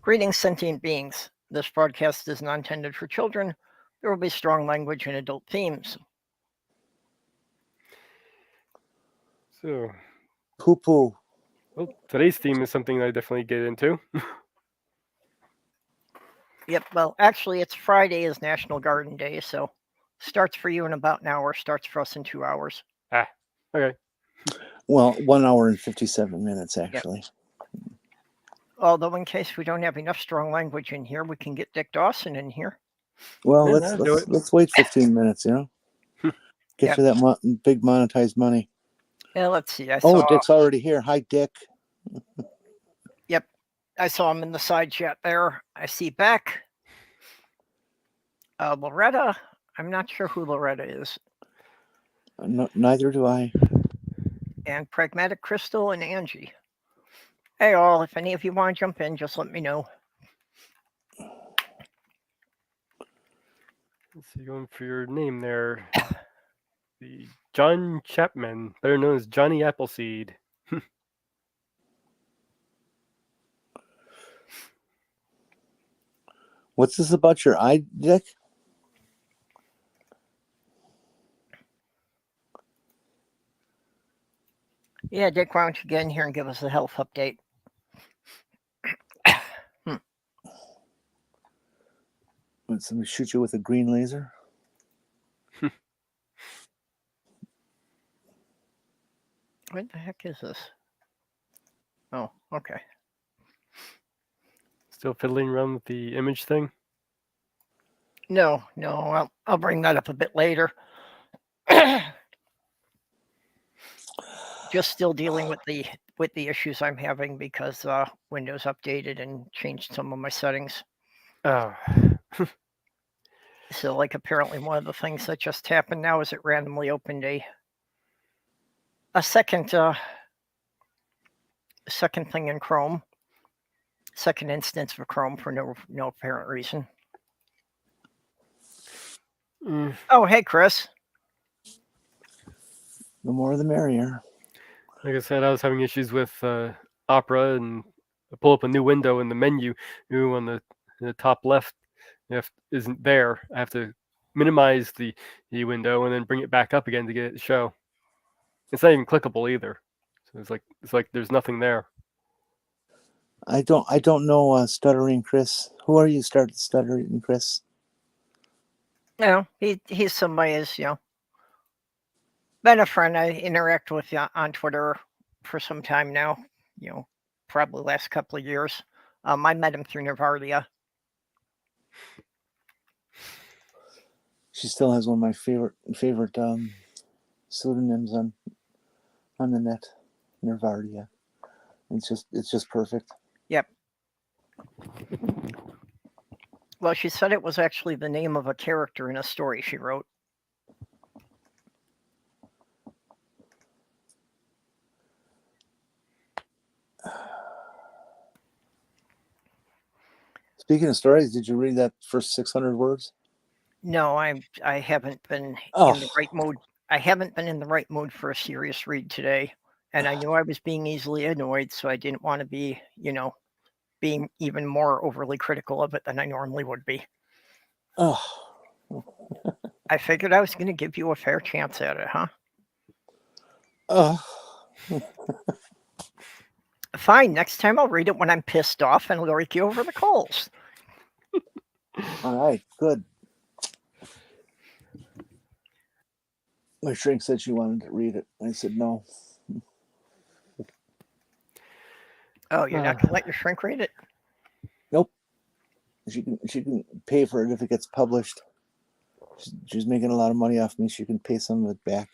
Greetings, sentient beings. This broadcast is not intended for children. There will be strong language and adult themes. So, Poo-poo. well, today's theme is something I definitely get into. Yep, well, actually, it's Friday is National Garden Day, so starts for you in about an hour, starts for us in 2 hours. Okay. Well, 1 hour and 57 minutes, actually. Although, in case we don't have enough strong language in here, we can get Dick Dawson in here. Well, Yeah, that'll do it. let's wait 15 minutes, Get you that big monetized money. Yeah, let's see. Dick's already here. Hi, Dick. Yep, I saw him in the side chat there. I see Beck. Loretta. I'm not sure who Loretta is. No, neither do I. And Pragmatic Crystal and Angie. Hey, all. If any of you want to jump in, just let me know. Let's see, going for your name there. The John Chapman, better known as Johnny Appleseed. What's this about your eye, Dick? Yeah, Dick, why don't you get in here and give us a health update? Would somebody shoot you with a green laser? What the heck is this? Oh, okay. Still fiddling around with the image thing? No, I'll bring that up a bit later. Just still dealing with the issues I'm having because Windows updated and changed some of my settings. Oh. So, like, apparently one of the things that just happened now is it randomly opened a second thing in Chrome, second instance of Chrome for no apparent reason. Oh, hey, Chris. The more the merrier. Like I said, I was having issues with Opera, and I pull up a new window in the menu on the top left isn't there. I have to minimize the window and then bring it back up again to get it to show. It's not even clickable either. So it's like there's nothing there. I don't know Stuttering Chris. Who are you, Stuttering Chris? No, he's somebody who's, been a friend. I interact with on Twitter for some time now, probably last couple of years. I met him through Nervardia. She still has one of my favorite pseudonyms on the net, Nervardia. It's just perfect. Yep. Well, she said it was actually the name of a character in a story she wrote. Speaking of stories, did you read that first 600 words? No, I haven't been in the right mood. I haven't been in the right mood for a serious read today, and I knew I was being easily annoyed, so I didn't want to be, being even more overly critical of it than I normally would be. Oh. I figured I was going to give you a fair chance at it, huh? Fine, next time I'll read it when I'm pissed off and I'll rake you over the coals. All right, good. My shrink said she wanted to read it. I said no. Oh, you're not going to let your shrink read it? Nope. She can pay for it if it gets published. She's making a lot of money off me. She can pay some of it back.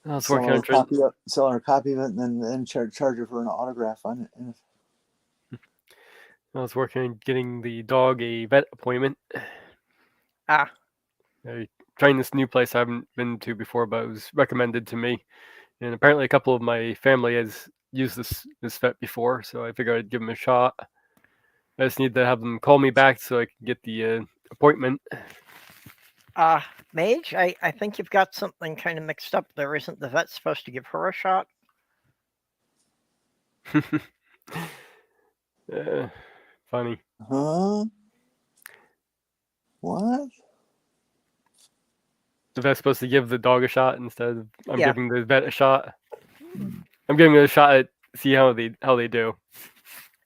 I was working on sell her a copy of it, and then charge her for an autograph on it. I was working on getting the dog a vet appointment. Trying this new place I haven't been to before, but it was recommended to me. And apparently a couple of my family has used this vet before, so I figured I'd give them a shot. I just need to have them call me back so I can get the appointment. Mage, I think you've got something kind of mixed up there. Isn't the vet supposed to give her a shot? Funny. Huh? What? The vet's supposed to give the dog a shot instead of I'm Yeah. giving the vet a shot. I'm giving it a shot at see how they do.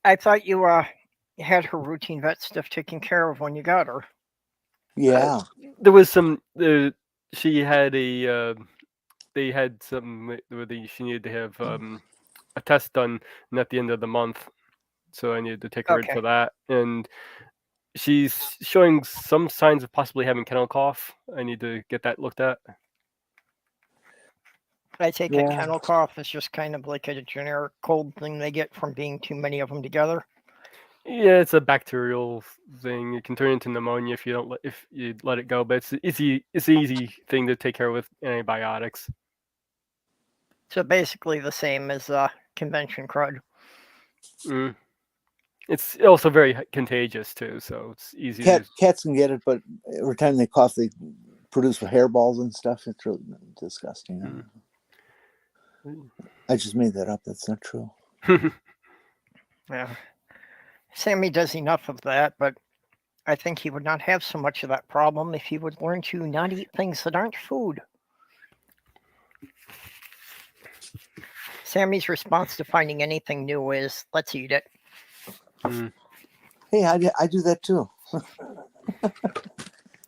I thought you had her routine vet stuff taken care of when you got her. Yeah. There was some. She had a. They had something where she needed to have a test done, and at the end of the month, so I needed to take her in for that. And she's showing some signs of possibly having kennel cough. I need to get that looked at. I take it kennel cough is just kind of like a generic cold thing they get from being too many of them together. Yeah, it's a bacterial thing. It can turn into pneumonia if you let it go. But it's an easy thing to take care of with antibiotics. So basically the same as convention crud. It's also very contagious too, so it's easy. Cats can get it, but every time they cough, they produce hairballs and stuff. It's really disgusting. I just made that up. That's not true. Yeah. Sammy does enough of that, but I think he would not have so much of that problem if he would learn to not eat things that aren't food. Sammy's response to finding anything new is, let's eat it. Hey, I do that too.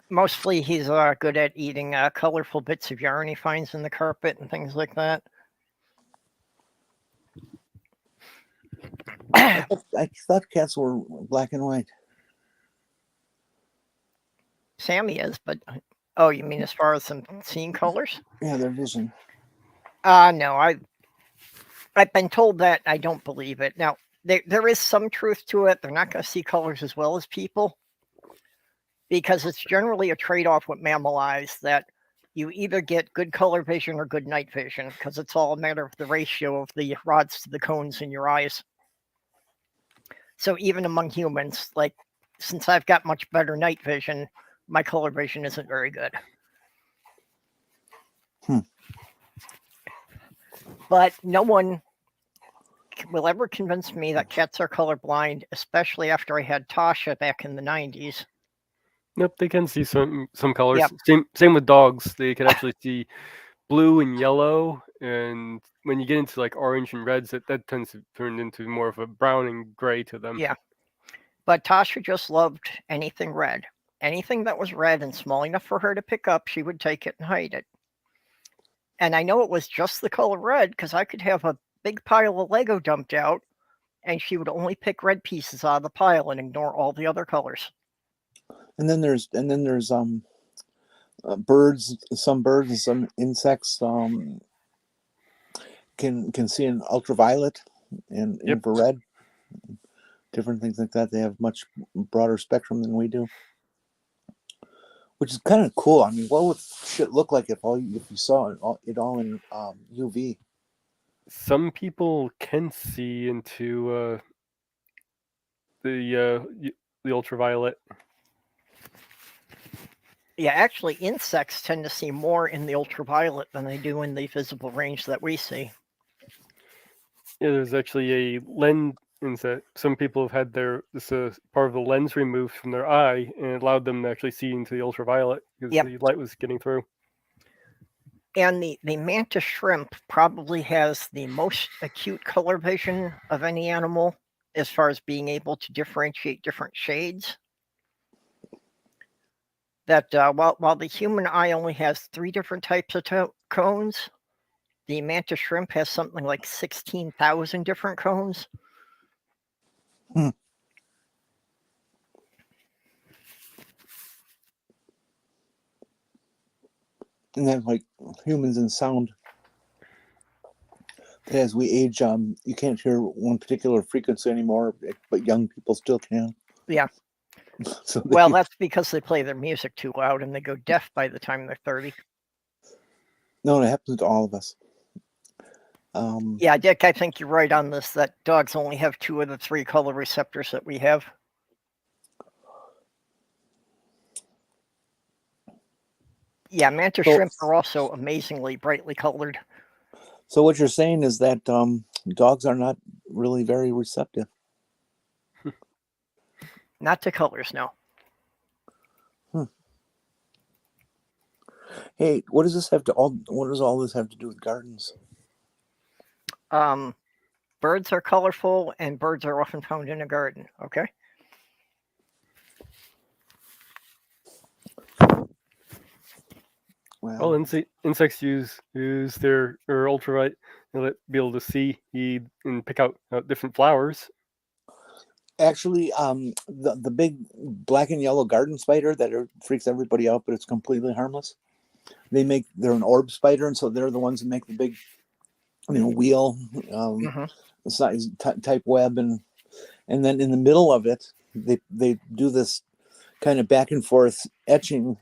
Mostly he's good at eating colorful bits of yarn he finds in the carpet and things like that. I thought cats were black and white. Sammy is, but oh, you mean as far as them seeing colors? Yeah, their vision. No, I've been told that. I don't believe it. Now, there is some truth to it. They're not going to see colors as well as people because it's generally a trade-off with mammal eyes that you either get good color vision or good night vision because it's all a matter of the ratio of the rods to the cones in your eyes. So even among humans, like since I've got much better night vision, my color vision isn't very good. But no one will ever convince me that cats are colorblind, especially after I had Tasha back in the 90s. Nope, they can see some colors. Yep. Same with dogs. They can actually see blue and yellow, and when you get into like orange and reds, that tends to turn into more of a brown and gray to them. Yeah, but Tasha just loved anything red. Anything that was red and small enough for her to pick up, she would take it and hide it. And I know it was just the color red because I could have a big pile of Lego dumped out, and she would only pick red pieces out of the pile and ignore all the other colors. And then there's birds. Some birds and some insects can see in ultraviolet and infrared, different things like that. They have much broader spectrum than we do, which is kind of cool. I mean, what would shit look like if you saw it all in UV? Some people can see into the ultraviolet. Yeah, actually, insects tend to see more in the ultraviolet than they do in the visible range that we see. Yeah, there's actually a lens. Some people have had this part of the lens removed from their eye, and it allowed them to actually see into the ultraviolet because the light was getting through. And the mantis shrimp probably has the most acute color vision of any animal as far as being able to differentiate different shades. That while the human eye only has 3 different types of cones, the mantis shrimp has something like 16,000 different cones. And then, like humans in sound, as we age, you can't hear one particular frequency anymore, but young people still can. Yeah. So well, that's because they play their music too loud and they go deaf by the time they're 30. No, it happens to all of us. Yeah, Dick, I think you're right on this, that dogs only have 2 of the 3 color receptors that we have. Yeah, mantis So- shrimp are also amazingly brightly colored. So what you're saying is that dogs are not really very receptive. Not to colors, no. Hey, what does this have to all? What does all this have to do with gardens? Birds are colorful, and birds are often found in a garden. Okay. Well, insects use their ultraviolet to be able to see and pick out different flowers. Actually, the big black and yellow garden spider that freaks everybody out, but it's completely harmless. They're an orb spider, and so they're the ones that make the big, wheel size type web, and then in the middle of it, they do this kind of back and forth etching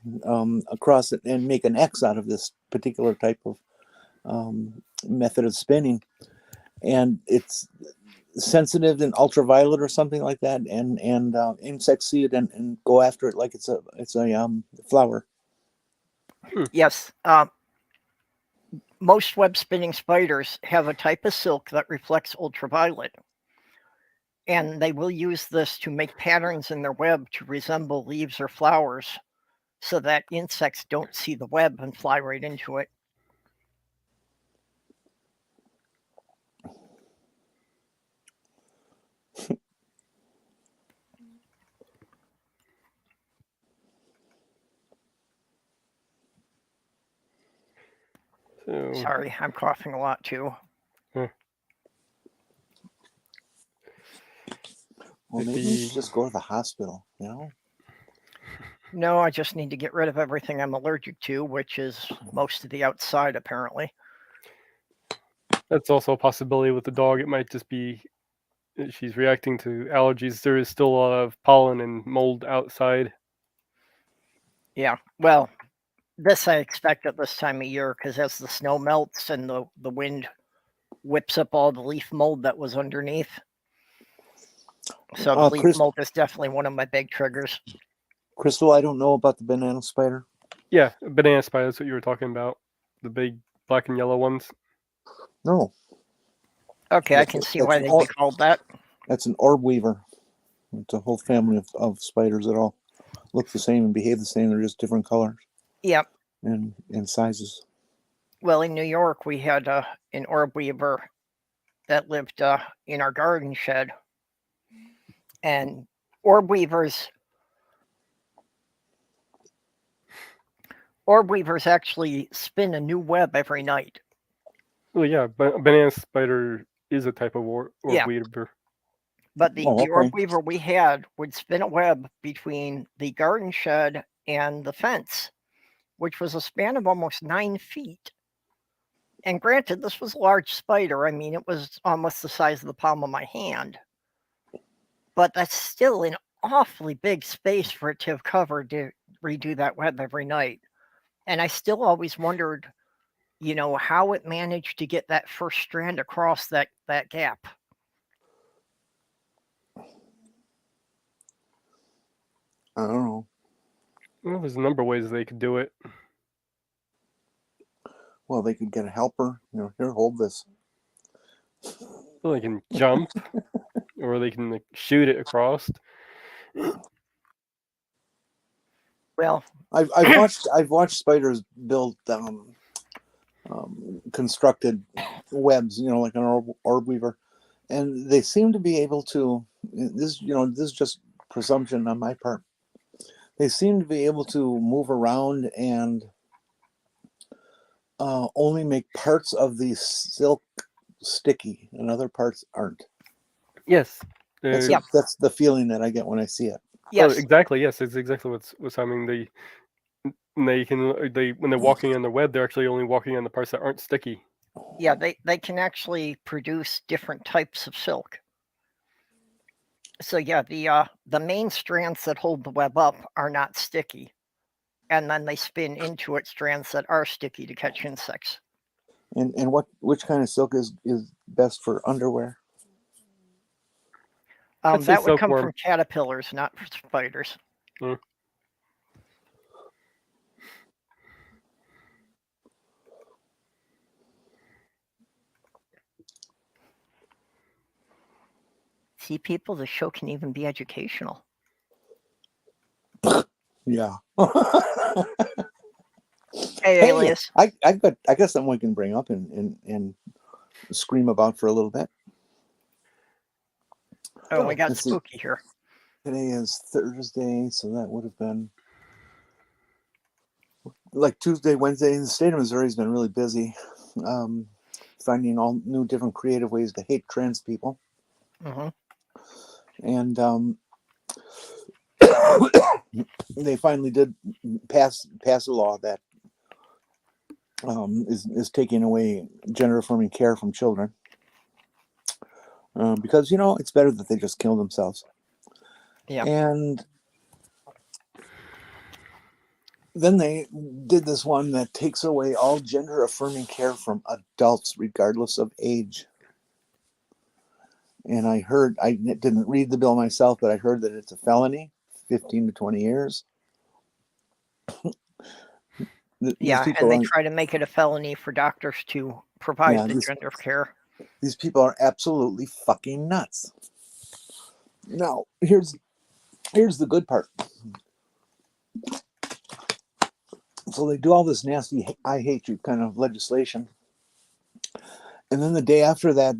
across it and make an X out of this particular type of method of spinning, and it's sensitive and ultraviolet or something like that, and insects see it and go after it like it's a flower. Yes. Most web spinning spiders have a type of silk that reflects ultraviolet, and they will use this to make patterns in their web to resemble leaves or flowers, so that insects don't see the web and fly right into it. So, Sorry, I'm coughing a lot too. Well, maybe you should just go to the hospital, No, I just need to get rid of everything I'm allergic to, which is most of the outside, apparently. That's also a possibility with the dog. It might just be she's reacting to allergies. There is still a lot of pollen and mold outside. Yeah, well, this I expect at this time of year, because as the snow melts and the wind whips up all the leaf mold that was underneath. So the leaf mold is definitely one of my big triggers. Crystal, I don't know about the banana spider. Yeah, banana spider, that's what you were talking about. The big black and yellow ones. No. Okay, I can see why they'd be called that. That's an orb weaver. It's a whole family of spiders that all look the same and behave the same. They're just different colors. Yep. And sizes. Well, in New York, we had an orb weaver that lived in our garden shed. And orb weavers actually spin a new web every night. Well, yeah, banana spider is a type of orb weaver. But the orb weaver we had would spin a web between the garden shed and the fence, which was a span of almost 9 feet. And granted, this was a large spider. I mean, it was almost the size of the palm of my hand. But that's still an awfully big space for it to have covered to redo that web every night. And I still always wondered, how it managed to get that first strand across that gap. I don't know. Well, there's a number of ways they could do it. Well, they could get a helper. Here, hold this. Well, they can jump, or they can shoot it across. Well, I've watched spiders build constructed webs, like an orb weaver, and they seem to be able to. This is just presumption on my part. They seem to be able to move around and only make parts of the silk sticky, and other parts aren't. Yes, that's the feeling that I get when I see it. Yes, exactly. Yes, it's exactly what's happening. When they're walking on the web, they're actually only walking on the parts that aren't sticky. Yeah, they can actually produce different types of silk. So yeah, the main strands that hold the web up are not sticky, and then they spin into it strands that are sticky to catch insects. And which kind of silk is best for underwear? That would come from caterpillars, not spiders. See, people, the show can even be educational. Yeah. Hey, Alias. I got something we can bring up and scream about for a little bit. Oh, we got Let's see. spooky here. Today is Thursday, so that would have been like Tuesday, Wednesday. The state of Missouri has been really busy, finding all new different creative ways to hate trans people. Mm-hmm. And they finally did pass a law that is taking away gender affirming care from children, because it's better that they just kill themselves. Yeah. And then they did this one that takes away all gender affirming care from adults regardless of age. And I didn't read the bill myself, but I heard that it's a felony, 15 to 20 years. Yeah, and they try to make it a felony for doctors to provide the gender care. These people are absolutely fucking nuts. Now, here's the good part. So they do all this nasty I hate you kind of legislation. And then the day after that,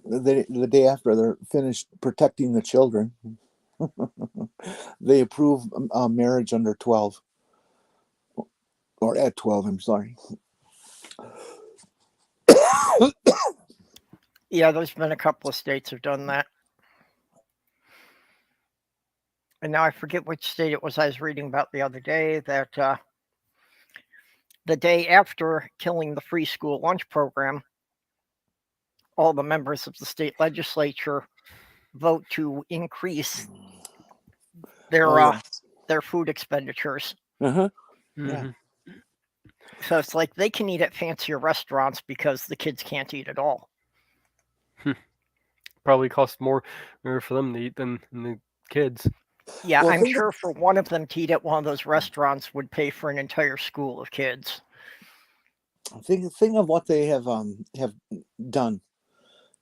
the day after they're finished protecting the children, they approve marriage under 12. Or at 12, I'm sorry. Yeah, there's been a couple of states have done that. And now I forget which state it was I was reading about the other day, that the day after killing the free school lunch program, all the members of the state legislature vote to increase their food expenditures. Uh-huh. Mm-hmm. Yeah. So it's like they can eat at fancier restaurants because the kids can't eat at all. Probably costs more for them to eat than the kids. Yeah, well, I'm sure for one of them to eat at one of those restaurants would pay for an entire school of kids. Think of what they have done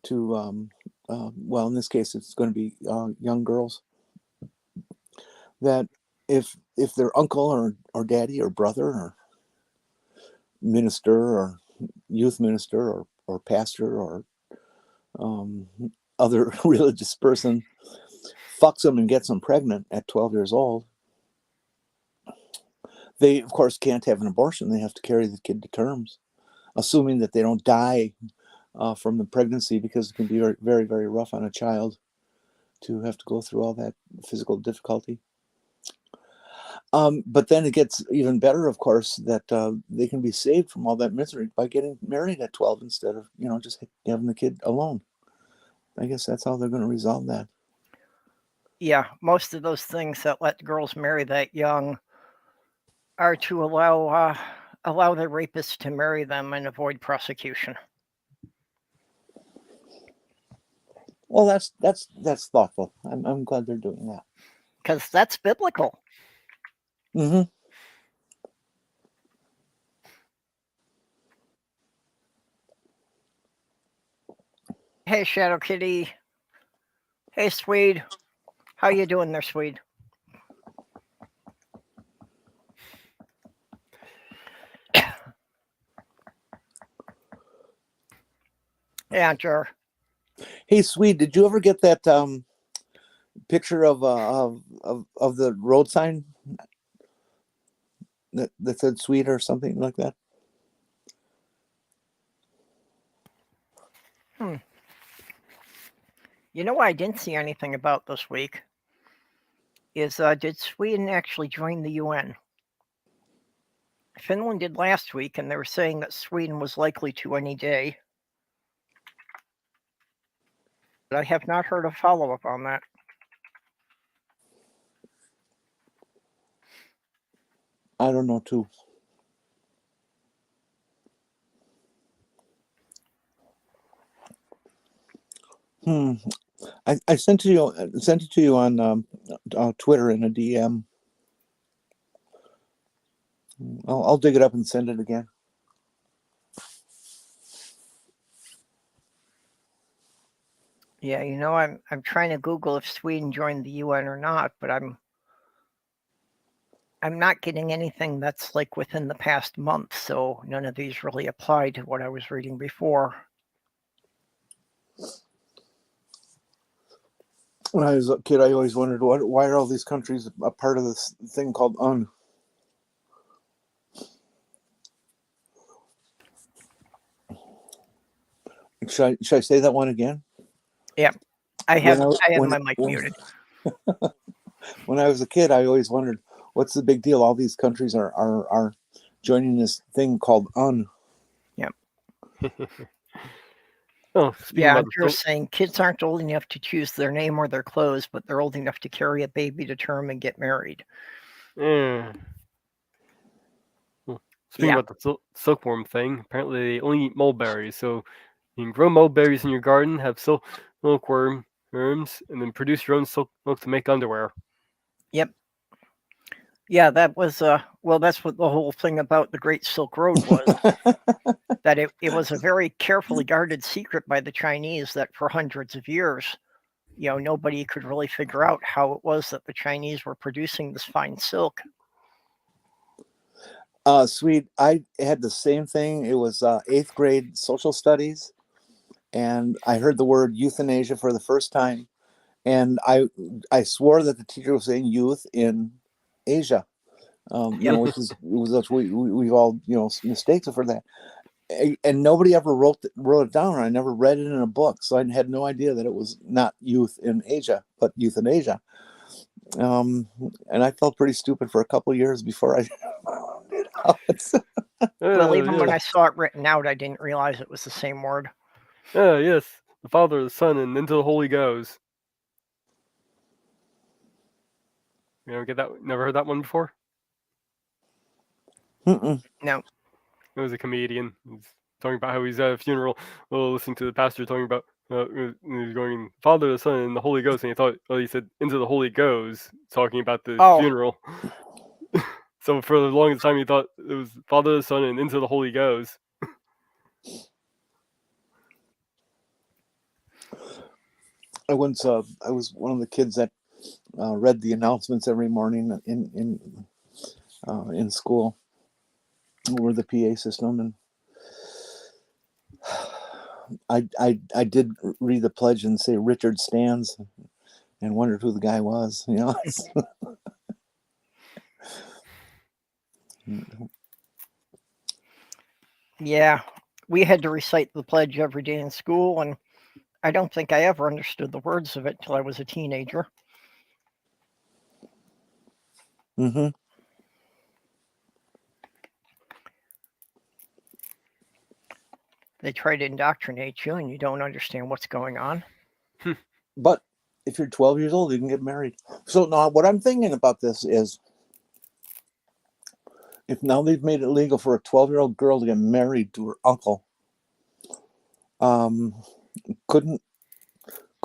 to well, in this case it's going to be young girls, that if their uncle or daddy or brother or minister or youth minister or pastor or other religious person fucks them and gets them pregnant at 12 years old, they of course can't have an abortion. They have to carry the kid to terms, assuming that they don't die from the pregnancy, because it can be very, very, very rough on a child to have to go through all that physical difficulty. But then it gets even better, of course, that they can be saved from all that misery by getting married at 12 instead of, just having the kid alone. I guess that's how they're going to resolve that. Yeah, most of those things that let girls marry that young are to allow their rapists to marry them and avoid prosecution. Well, that's thoughtful. I'm glad they're doing that, because that's biblical. Mm-hmm. Hey, Shadow Kitty. Hey, Swede. How you doing there, Swede? Yeah, sure. Hey, Swede, did you ever get that picture of the road sign that said Swede or something like that? You know what I didn't see anything about this week is did Sweden actually join the UN? Finland did last week, and they were saying that Sweden was likely to any day. But I have not heard a follow-up on that. I don't know, too. I sent it to you on Twitter in a DM. I'll dig it up and send it again. Yeah, I'm trying to Google if Sweden joined the UN or not, but I'm not getting anything that's like within the past month, so none of these really apply to what I was reading before. When I was a kid, I always wondered why are all these countries a part of this thing called UN? Should I say that one again? Yeah, I have my mic muted. When I was a kid, I always wondered, what's the big deal? All these countries are joining this thing called UN. Yeah. Oh, yeah, you're saying kids aren't old enough to choose their name or their clothes, but they're old enough to carry a baby to term and get married. Yeah. Well, speaking about the silkworm thing, apparently they only eat mulberries, so you can grow mulberries in your garden, have silkworms, and then produce your own silk to make underwear. Yep. Yeah, that was well, that's what the whole thing about the Great Silk Road was. That it was a very carefully guarded secret by the Chinese that for hundreds of years, nobody could really figure out how it was that the Chinese were producing this fine silk. Sweet. I had the same thing. It was 8th grade social studies, and I heard the word euthanasia for the first time, and I swore that the teacher was saying youth in Asia, which we've all mistakes for that, and nobody ever wrote it down. I never read it in a book, so I had no idea that it was not youth in Asia, but euthanasia. And I felt pretty stupid for a couple of years before I found it out. Well, even when I saw it written out, I didn't realize it was the same word. Yes, the Father, the Son, and into the Holy goes. You ever get that? Never heard that one before? Mm-mm. No. It was a comedian. He's talking about how he's at a funeral, listening to the pastor talking about he's going Father, the Son, and the Holy Ghost, and he thought, he said into the Holy goes, talking about the funeral. So for the longest time, he thought it was Father, the Son, and into the Holy goes. I was one of the kids that read the announcements every morning in school over the PA system, and I did read the pledge and say Richard stands, and wondered who the guy was. Yeah, we had to recite the pledge every day in school, and I don't think I ever understood the words of it till I was a teenager. Mm-hmm. They try to indoctrinate you, and you don't understand what's going on. But if you're 12 years old, you can get married. So now what I'm thinking about this is, if now they've made it legal for a 12-year-old girl to get married to her uncle, couldn't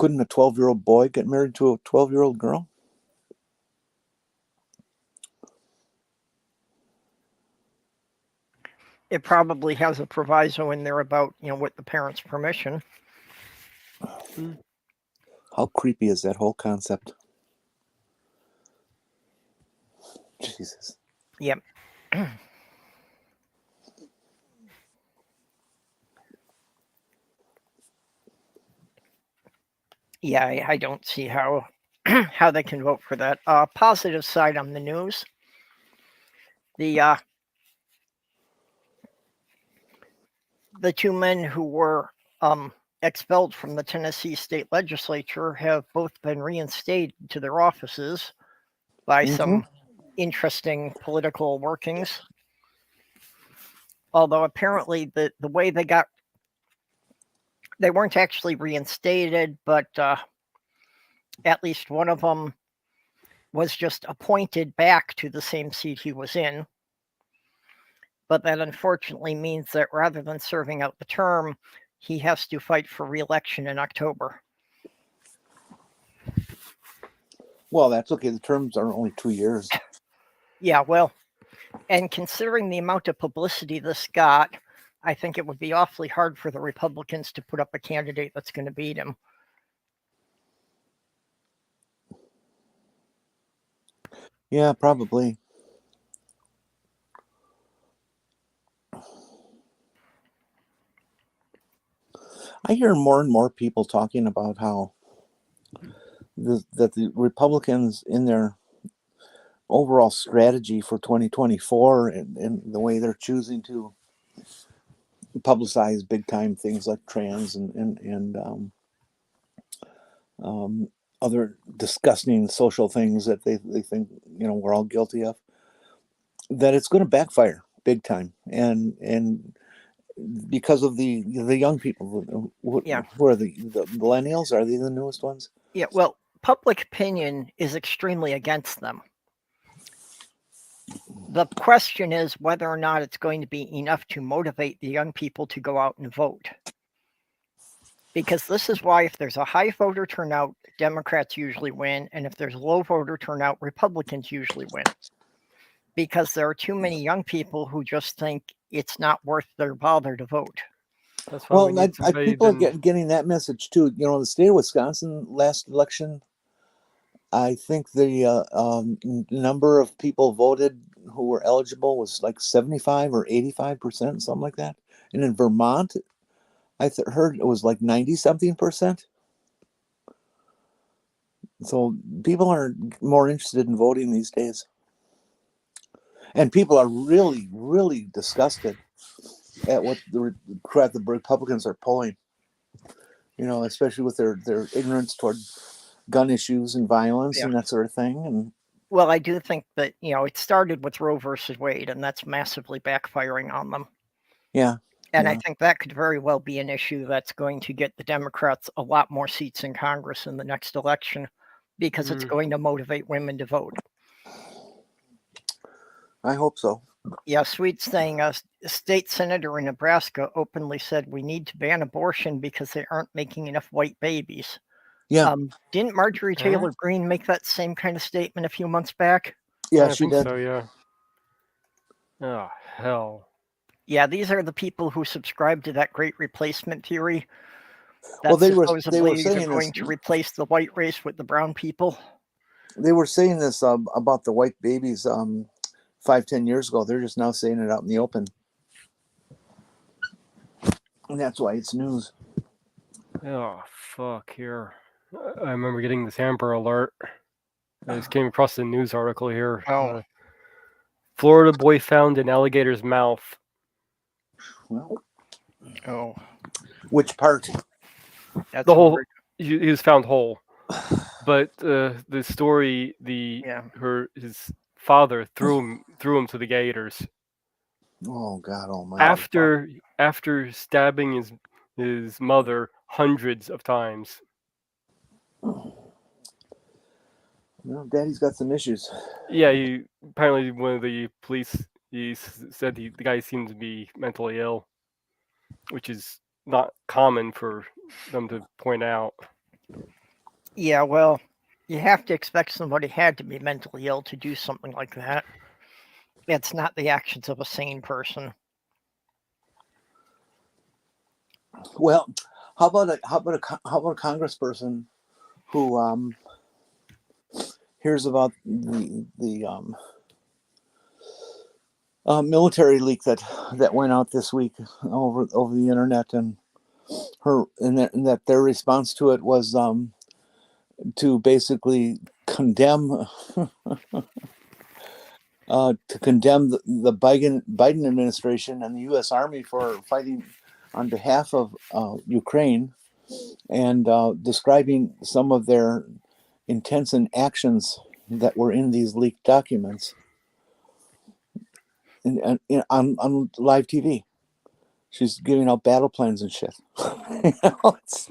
a 12-year-old boy get married to a 12-year-old girl? It probably has a proviso in there about, with the parents' permission. How creepy is that whole concept? Jesus. Yep. Yeah, I don't see how how they can vote for that. Positive side on the news. The two men who were expelled from the Tennessee state legislature have both been reinstated to their offices by some interesting political workings. Although apparently the way they weren't actually reinstated, but at least one of them was just appointed back to the same seat he was in. But that unfortunately means that rather than serving out the term, he has to fight for re-election in October. Well, that's okay. The terms are only 2 years. Yeah, well, and considering the amount of publicity this got, I think it would be awfully hard for the Republicans to put up a candidate that's going to beat him. Yeah, probably. I hear more and more people talking about how that the Republicans, in their overall strategy for 2024 and the way they're choosing to publicize big time things like trans and other disgusting social things that they think we're all guilty of, that it's going to backfire big time, and because of the young people. Yeah. Who are the millennials? Are they the newest ones? Yeah, well, public opinion is extremely against them. The question is whether or not it's going to be enough to motivate the young people to go out and vote. Because this is why if there's a high voter turnout, Democrats usually win, and if there's low voter turnout, Republicans usually win. Because there are too many young people who just think it's not worth their bother to vote. That's why we need somebody people are getting that message too. The state of Wisconsin last election, I think the number of people voted who were eligible was like 75 or 85%, something like that. And in Vermont, I heard it was like 90-something%. So people are more interested in voting these days. And people are really, really disgusted at what the crap the Republicans are pulling. Especially with their ignorance toward gun issues and violence and that sort of thing. And well, I do think that it started with Roe versus Wade, and that's massively backfiring on them. Yeah. And I think that could very well be an issue that's going to get the Democrats a lot more seats in Congress in the next election, because it's going to motivate women to vote. I hope so. Yeah, Sweet's saying a state senator in Nebraska openly said we need to ban abortion because they aren't making enough white babies. Yeah. Didn't Marjorie Taylor Greene make that same kind of statement a few months back? Yeah, I she think did. so, yeah. Oh, hell. Yeah, these are the people who subscribe to that great replacement theory. Well, they were supposedly saying going to replace the white race with the brown people. They were saying this about the white babies 5-10 years ago. They're just now saying it out in the open, and that's why it's news. Oh, fuck, here. I remember getting this Amber Alert. I just came across the news article here. Oh. Florida boy found in alligator's mouth. Well, oh. Which part? That's the whole. He was found whole, but the story, his father threw him to the gators. Oh God Almighty! After stabbing his mother hundreds of times. Well, Daddy's got some issues. Yeah, apparently one of the police said the guy seemed to be mentally ill, which is not common for them to point out. Yeah, well, you have to expect somebody had to be mentally ill to do something like that. It's not the actions of a sane person. Well, how about a congressperson who hears about the military leak that went out this week over the internet, and that their response to it was to basically condemn the Biden administration and the U.S. Army for fighting on behalf of Ukraine, and describing some of their intents and actions that were in these leaked documents and on live TV. She's giving out battle plans and shit. It's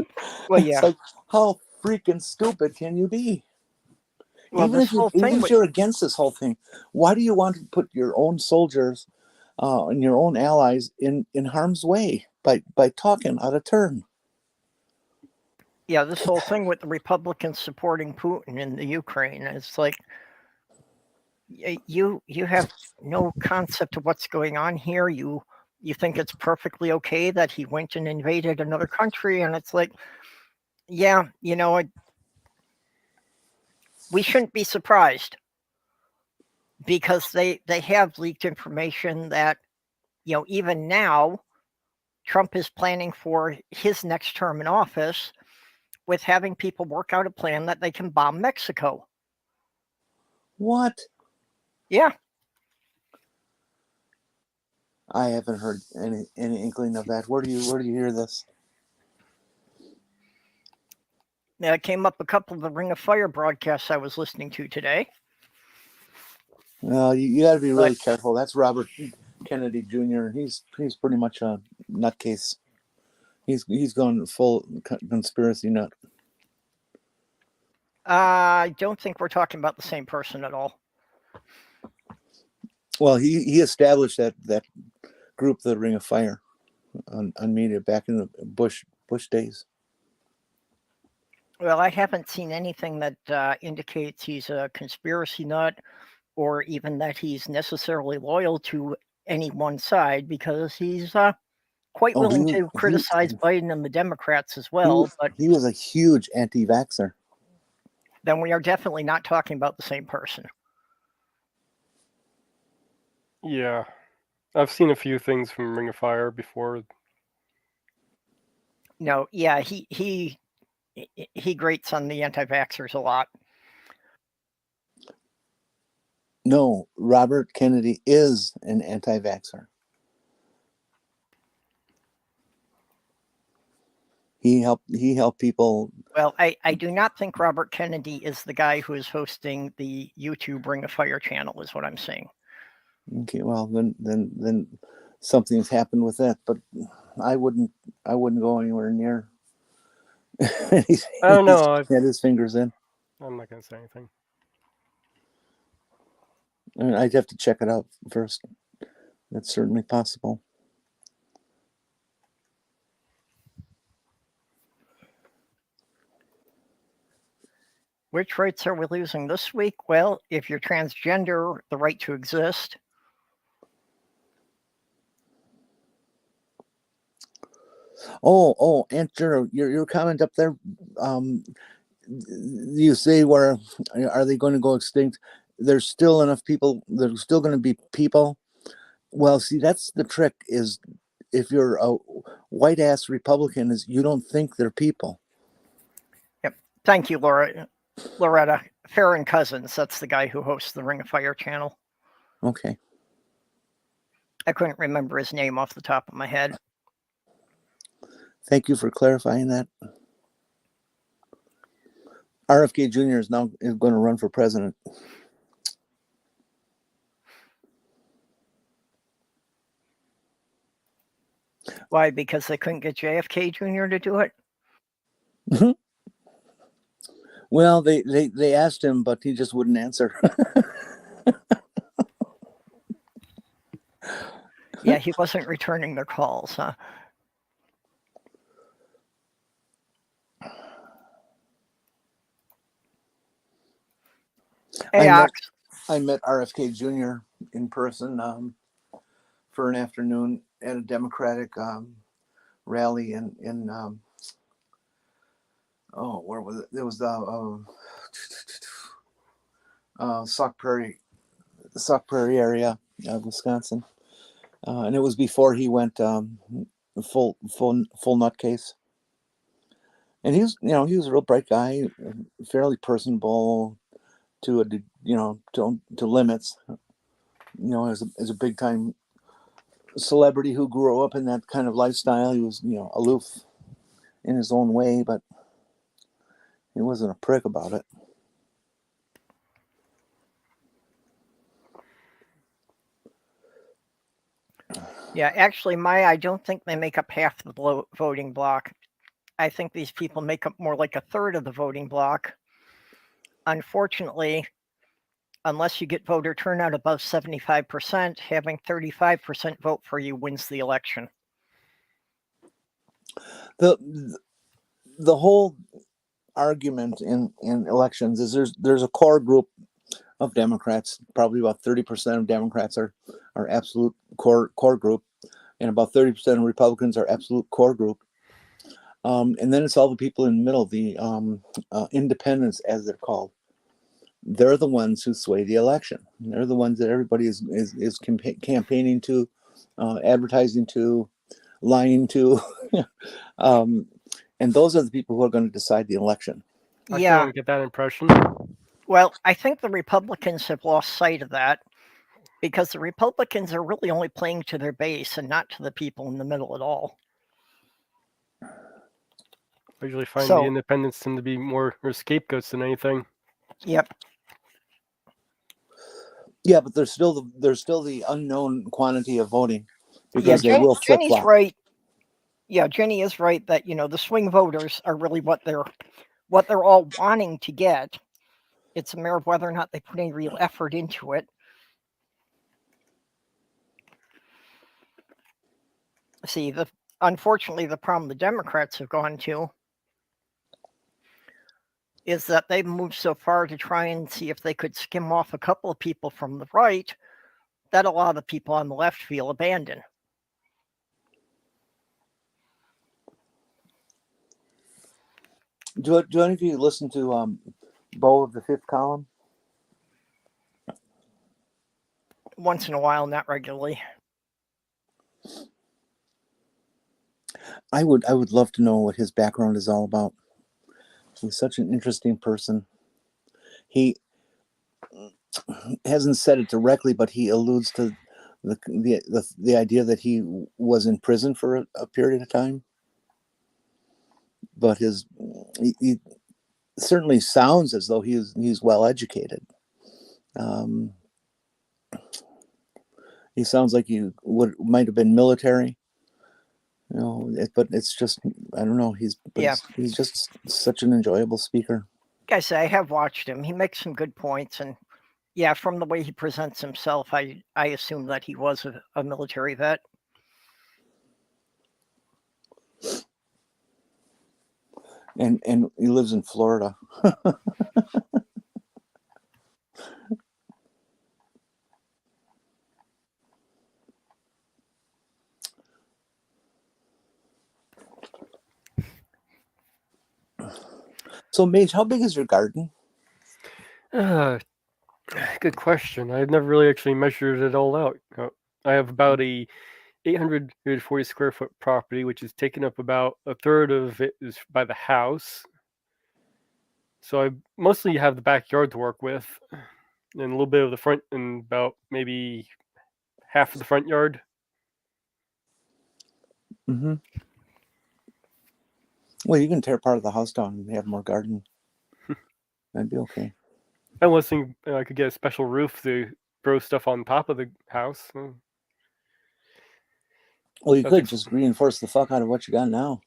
like, how freaking stupid can you be? Well, even if you're against this whole thing, why do you want to put your own soldiers and your own allies in harm's way by talking out of turn? Yeah, this whole thing with the Republicans supporting Putin in the Ukraine, it's like you have no concept of what's going on here. You think it's perfectly okay that he went and invaded another country, and it's like, yeah, we shouldn't be surprised. because they have leaked information that, you know, even now, Trump is planning for his next term in office with having people work out a plan that they can bomb Mexico. What? Yeah. I haven't heard any inkling of that. Where do you hear this? It came up a couple of the Ring of Fire broadcasts I was listening to today. Well, you got to be really careful. That's Robert Kennedy Jr. He's pretty much a nutcase. He's gone full conspiracy nut. I don't think we're talking about the same person at all. Well, he established that group, the Ring of Fire, on media back in the Bush days. Well, I haven't seen anything that indicates he's a conspiracy nut or even that he's necessarily loyal to any one side, because he's quite willing to criticize Biden and the Democrats as well. But he was a huge anti-vaxxer. Then we are definitely not talking about the same person. Yeah. I've seen a few things from Ring of Fire before. No, yeah, he grates on the anti-vaxxers a lot. No, Robert Kennedy is an anti-vaxxer. He helped people. Well, I do not think Robert Kennedy is the guy who is hosting the YouTube Ring of Fire channel, is what I'm saying. Okay, well then something's happened with that, but I wouldn't go anywhere near. I don't know. He's had his fingers in. I'm not gonna say anything. I mean, I'd have to check it out first. That's certainly possible. Which rights are we losing this week? Well, if you're transgender, the right to exist. Oh, answer your comment up there. You say, where are they going to go extinct? There's still enough people. There's still going to be people. Well, see, that's the trick. Is if you're a white ass Republican, is you don't think they're people. Yep. Thank you, Loretta. Farron Cousins. That's the guy who hosts the Ring of Fire channel. Okay. I couldn't remember his name off the top of my head. Thank you for clarifying that. RFK Jr. is going to run for president. Why? Because they couldn't get JFK Jr. to do it? Well, they asked him, but he just wouldn't answer. Yeah, he wasn't returning their calls, huh? Hey, I met RFK Jr. in person for an afternoon at a Democratic rally in where was it? It was Sauk Prairie area of Wisconsin, and it was before he went full nutcase. And he was a real bright guy, fairly personable to limits. As a big time celebrity who grew up in that kind of lifestyle, he was aloof in his own way, but he wasn't a prick about it. Yeah, actually, I don't think they make up half the voting block. I think these people make up more like a third of the voting block. Unfortunately, unless you get voter turnout above 75%, having 35% vote for you wins the election. The whole argument in elections is there's a core group of Democrats. Probably about 30% of Democrats are absolute core group, and about 30% of Republicans are absolute core group. And then it's all the people in the middle, the independents, as they're called. they're the ones who sway the election. They're the ones that everybody is campaigning to, advertising to, lying to. And those are the people who are going to decide the election. I Yeah. don't get that impression. Well, I think the Republicans have lost sight of that because the Republicans are really only playing to their base and not to the people in the middle at all. I usually find the independents tend to be more scapegoats than anything. Yep. Yeah, but there's still the unknown quantity of voting because they will flip Jenny's flop. right. Yeah, Jenny is right that the swing voters are really what they're all wanting to get. It's a matter of whether or not they put any real effort into it. See, unfortunately, the problem the Democrats have gone to is that they've moved so far to try and see if they could skim off a couple of people from the right that a lot of the people on the left feel abandoned. Do any of you listen to Bo of the Fifth Column? Once in a while, not regularly. I would love to know what his background is all about. He's such an interesting person. He hasn't said it directly, but he alludes to the idea that he was in prison for a period of time. But he certainly sounds as though he's well educated. He sounds like he might have been military. But it's just, I don't know. He's just such an enjoyable speaker. Like I say, I have watched him. He makes some good points, and yeah, from the way he presents himself, I assume that he was a military vet. And he lives in Florida. So, Mage, how big is your garden? Good question. I've never really actually measured it all out. I have about a 840 square foot property, which is taken up about a third of it is by the house. So I mostly have the backyard to work with, and a little bit of the front, and about maybe half of the front yard. Mm-hmm. Well, you can tear part of the house down and have more garden. That'd be okay. I was thinking I could get a special roof to grow stuff on top of the house. Well, you could just reinforce the fuck out of what you got now.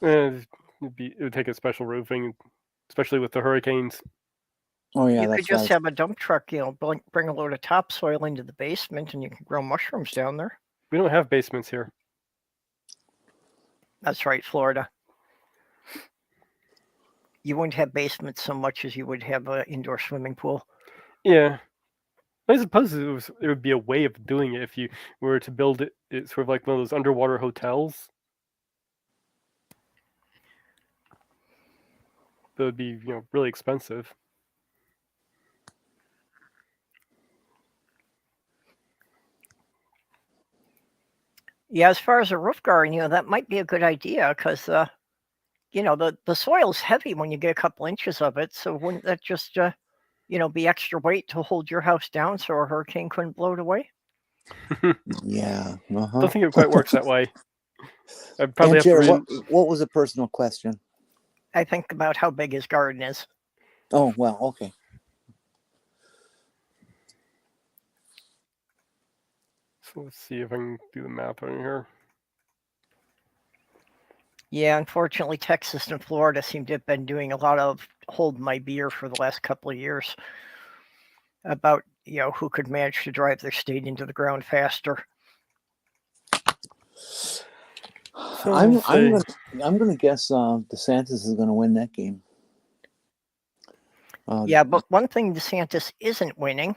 It would take a special roofing, especially with the hurricanes. Oh yeah, you could just have a dump truck, bring a load of topsoil into the basement, and you can grow mushrooms down there. We don't have basements here. That's right, Florida. You wouldn't have basements so much as you would have an indoor swimming pool. Yeah. I suppose it would be a way of doing it if you were to build it. It's sort of like one of those underwater hotels. That would be, really expensive. Yeah, as far as a roof garden, that might be a good idea because, the soil's heavy when you get a couple inches of it. So wouldn't that just, be extra weight to hold your house down so a hurricane couldn't blow it away? Yeah. I don't think it quite works that way. I'd probably have to what was a personal question? I think about how big his garden is. Oh, well, okay. So let's see if I can do the map on here. Yeah, unfortunately, Texas and Florida seem to have been doing a lot of hold my beer for the last couple of years about, who could manage to drive their state into the ground faster. So I'm going to guess DeSantis is going to win that game. Yeah, but one thing DeSantis isn't winning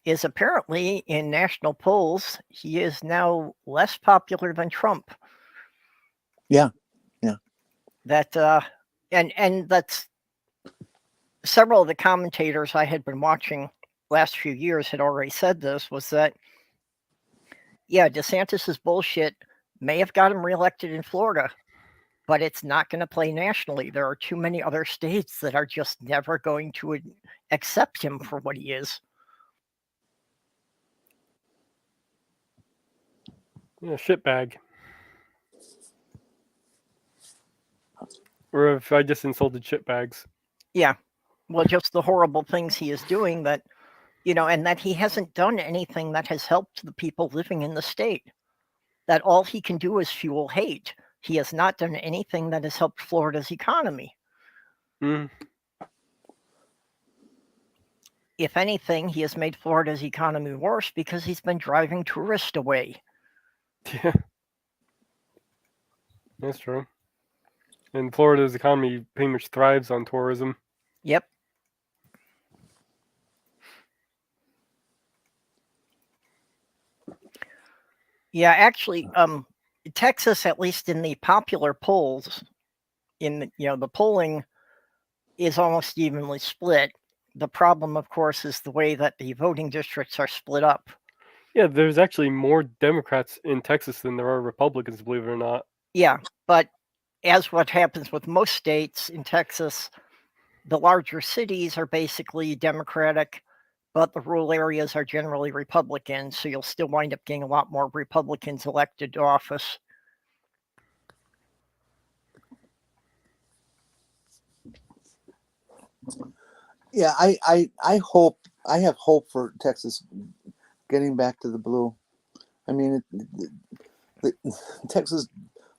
is apparently in national polls, he is now less popular than Trump. Yeah. That and that's several of the commentators I had been watching last few years had already said this, was that, yeah, DeSantis's bullshit may have got him reelected in Florida, but it's not going to play nationally. There are too many other states that are just never going to accept him for what he is. Yeah, shitbag. Or if I just insulted shitbags. Yeah. Well, just the horrible things he is doing that, and that he hasn't done anything that has helped the people living in the state. That all he can do is fuel hate. He has not done anything that has helped Florida's economy. Mm. If anything, he has made Florida's economy worse because he's been driving tourists away. Yeah. That's true. And Florida's economy pretty much thrives on tourism. Yep. Yeah, actually, Texas, at least in the popular polls, the polling is almost evenly split. The problem, of course, is the way that the voting districts are split up. Yeah, there's actually more Democrats in Texas than there are Republicans, believe it or not. Yeah, but as what happens with most states in Texas, the larger cities are basically Democratic, but the rural areas are generally Republican, so you'll still wind up getting a lot more Republicans elected to office. Yeah, I have hope for Texas getting back to the blue. I mean, Texas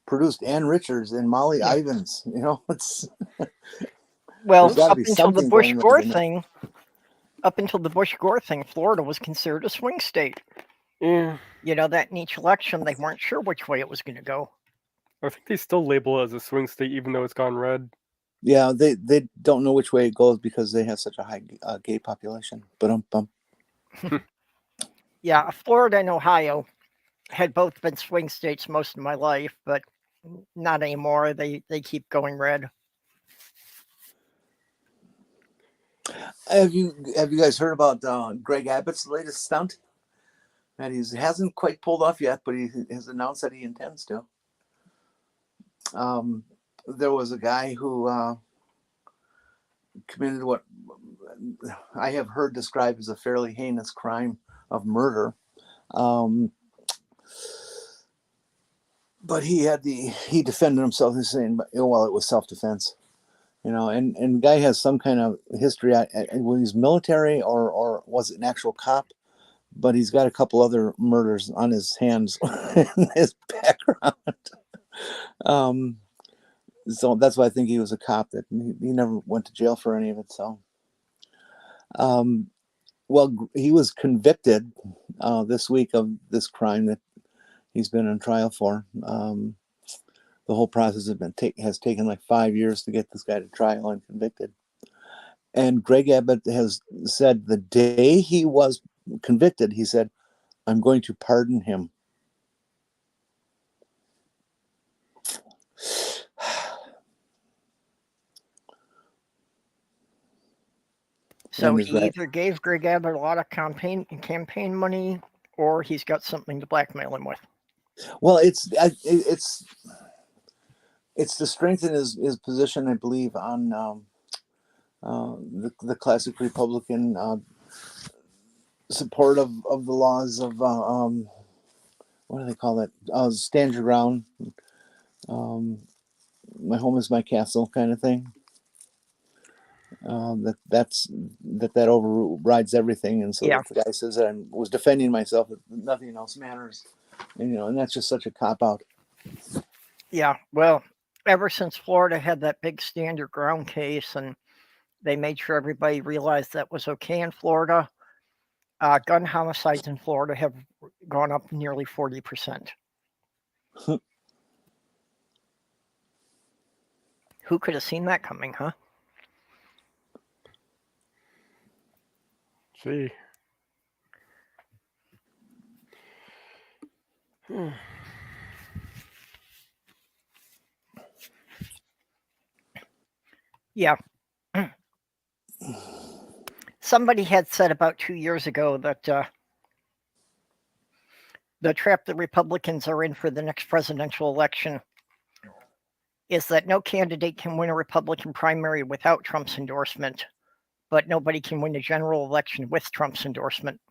produced Ann Richards and Molly Ivins. It's well, there's got to up be until the something Bush going Gore right in there. thing. Up until the Bush Gore thing, Florida was considered a swing state. Yeah. That in each election, they weren't sure which way it was going to go. I think they still label it as a swing state, even though it's gone red. Yeah, they don't know which way it goes because they have such a high gay population. Yeah, Florida and Ohio had both been swing states most of my life, but not anymore. They keep going red. Have you guys heard about Greg Abbott's latest stunt? That he hasn't quite pulled off yet, but he has announced that he intends to. There was a guy who committed what I have heard described as a fairly heinous crime of murder. But he defended himself and saying, well, it was self-defense. And the guy has some kind of history. Was he military or was it an actual cop? But he's got a couple other murders on his hands in his background. So that's why I think he was a cop. That he never went to jail for any of it. So, well, he was convicted this week of this crime that he's been on trial for. The whole process has taken like 5 years to get this guy to trial and convicted. And Greg Abbott has said the day he was convicted, he said, "I'm going to pardon him." So he either gave Greg Abbott a lot of campaign money, or he's got something to blackmail him with. Well, it's to strengthen his position, I believe, on the classic Republican support of the laws of what do they call that? Stand your ground. My home is my castle, kind of thing. That overrides everything, and so if the guy says that I was defending myself, nothing else matters, and that's just such a cop out. Yeah, well, ever since Florida had that big stand your ground case, and they made sure everybody realized that was okay in Florida, gun homicides in Florida have gone up nearly 40%. Who could have seen that coming, huh? See. Yeah. somebody had said about 2 years ago that the trap the Republicans are in for the next presidential election is that no candidate can win a Republican primary without Trump's endorsement, but nobody can win a general election with Trump's endorsement.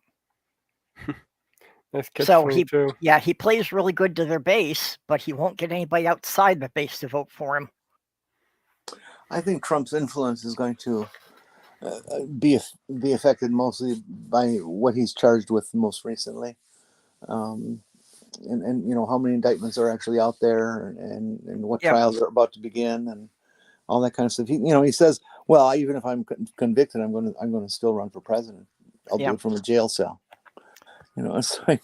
That's catch So 22. he plays really good to their base, but he won't get anybody outside the base to vote for him. I think Trump's influence is going to be affected mostly by what he's charged with most recently, and you know how many indictments are actually out there, and what trials are about to begin, and all that kind of stuff. He says, well, even if I'm convicted, I'm going to still run for president. I'll do it from a jail cell. It's like,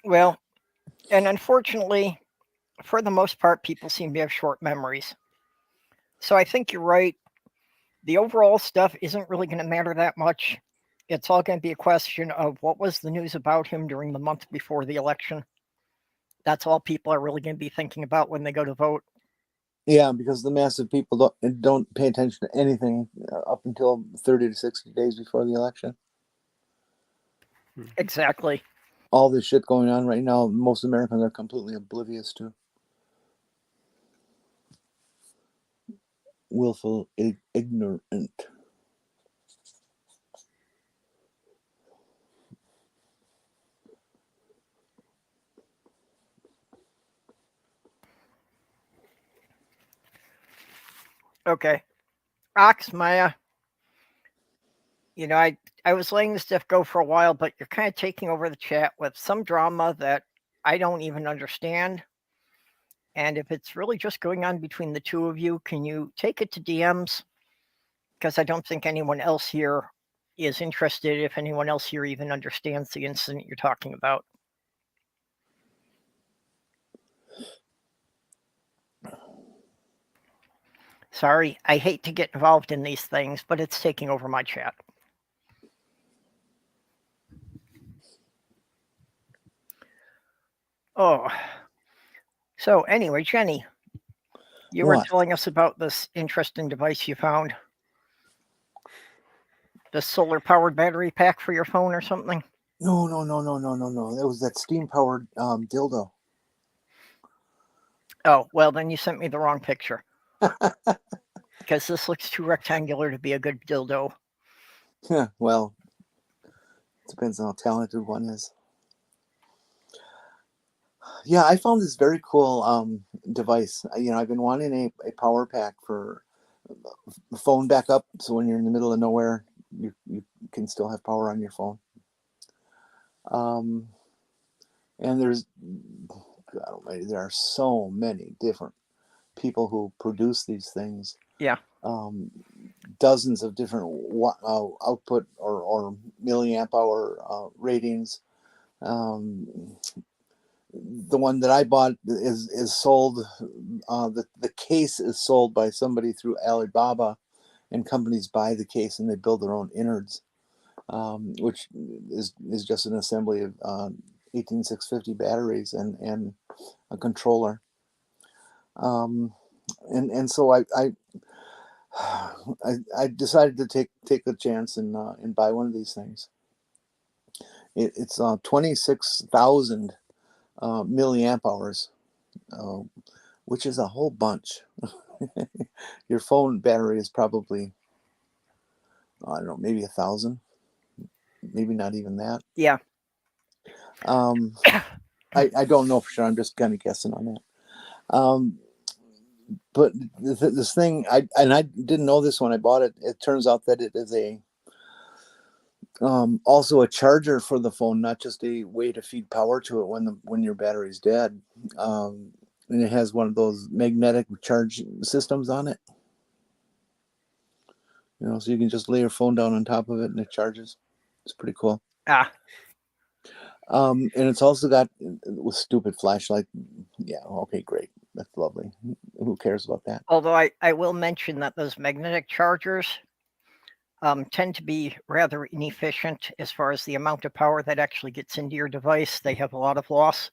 well, and unfortunately, for the most part, people seem to have short memories. So I think you're right. The overall stuff isn't really going to matter that much. It's all going to be a question of what was the news about him during the month before the election. That's all people are really going to be thinking about when they go to vote. Yeah, because the mass of people don't pay attention to anything up until 30 to 60 days before the election. Exactly. All this shit going on right now, most Americans are completely oblivious to. Willful ignorant. Okay. Oxmaya, I was letting this stuff go for a while, but you're kind of taking over the chat with some drama that I don't even understand. And if it's really just going on between the two of you, can you take it to DMs? Because I don't think anyone else here is interested, if anyone else here even understands the incident you're talking about. Sorry, I hate to get involved in these things, but it's taking over my chat. Oh. So anyway, Jenny, you were telling us about this interesting device you found. The solar-powered battery pack for your phone or something? No. It was that steam-powered dildo. Oh, well, then you sent me the wrong picture. Because this looks too rectangular to be a good dildo. Yeah, well, it depends on how talented one is. Yeah, I found this very cool device. I've been wanting a power pack for the phone backup, so when you're in the middle of nowhere, you can still have power on your phone. And there are so many different people who produce these things. Yeah. Dozens of different output or milliamp hour ratings. The one that I bought is sold. The case is sold by somebody through Alibaba, and companies buy the case and they build their own innards, which is just an assembly of 18650 batteries and a controller. And so I decided to take a chance and buy one of these things. It's 26,000 milliamp hours, which is a whole bunch. Your phone battery is probably, I don't know, maybe 1,000, maybe not even that. Yeah. I don't know for sure. I'm just kind of guessing on that. But this thing, I didn't know this when I bought it. It turns out that it is also a charger for the phone, not just a way to feed power to it when your battery's dead. And it has one of those magnetic charge systems on it. So you can just lay your phone down on top of it and it charges. It's pretty cool. And it's also got with stupid flashlight. Yeah, okay, great. That's lovely. Who cares about that? Although I will mention that those magnetic chargers tend to be rather inefficient as far as the amount of power that actually gets into your device. They have a lot of loss.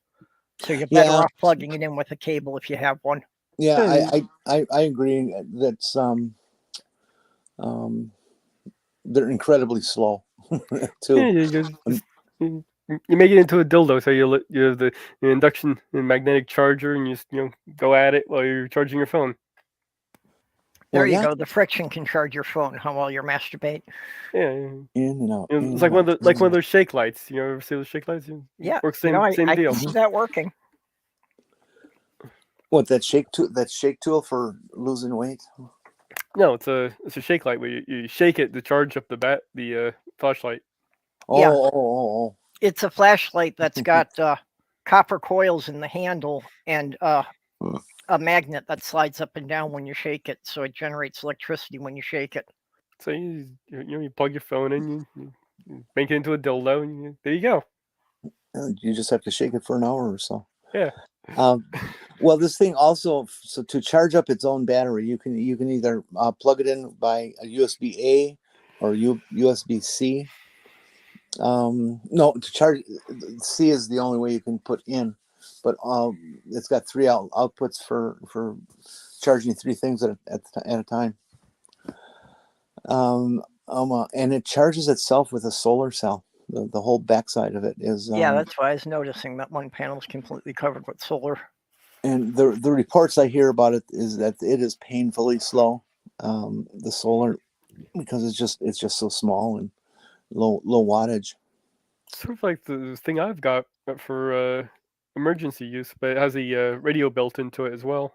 So you're better off plugging it in with a cable if you have one. Yeah, I agree. That's they're incredibly slow too. Yeah, you make it into a dildo, so you have the induction and magnetic charger, and you go at it while you're charging your phone. There Well, you yeah. go. The friction can charge your phone while you masturbate. Yeah, In and out. it's like one of those shake lights. You ever see those shake lights? Yeah, works same I deal. can see that working. What, that shake tool for losing weight? No, it's a shake light where you shake it to charge up the flashlight. Yeah. Oh. It's a flashlight that's got copper coils in the handle and a magnet that slides up and down when you shake it, so it generates electricity when you shake it. So you plug your phone in, you make it into a dildo, and there you go. You just have to shake it for an hour or so. Yeah. Well, this thing also, so to charge up its own battery, you can either plug it in by a USB-A or USB-C. No, to charge, C is the only way you can put in, but it's got three outputs for charging three things at a time. And it charges itself with a solar cell. The whole backside of it is. Yeah, that's why I was noticing that one panel is completely covered with solar. And the reports I hear about it is that it is painfully slow, the solar, because it's just so small and low wattage. Sort of like the thing I've got for emergency use, but it has a radio built into it as well,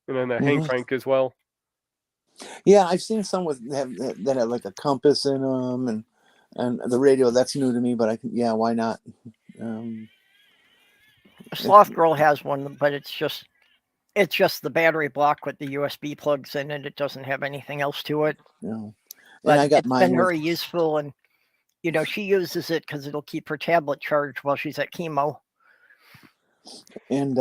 and then a hand crank as well. Yeah, I've seen some that have like a compass in them, and the radio. That's new to me, but why not? Sloth Girl has one, but it's just the battery block with the USB plugs in it. It doesn't have anything else to it. No. But I got it's been very useful, and she uses it because it'll keep her tablet charged while she's at chemo. And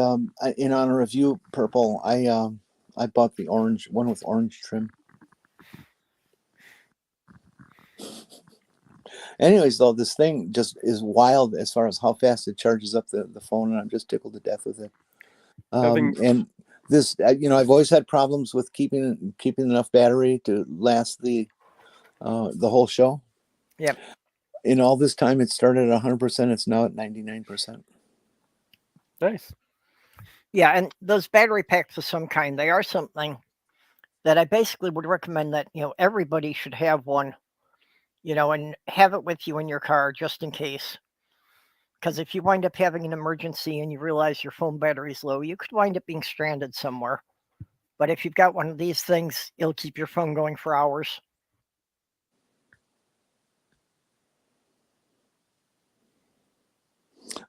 in honor of you, Purple, I bought the orange one with orange trim. Anyways, though, this thing just is wild as far as how fast it charges up the phone, and I'm just tickled to death with it. And this, I've always had problems with keeping enough battery to last the whole show. Yep. In all this time, it started at 100%. It's now at 99%. Nice. Yeah, and those battery packs of some kind, they are something that I basically would recommend that, everybody should have one, and have it with you in your car just in case. Because if you wind up having an emergency and you realize your phone battery's low, you could wind up being stranded somewhere. But if you've got one of these things, it'll keep your phone going for hours.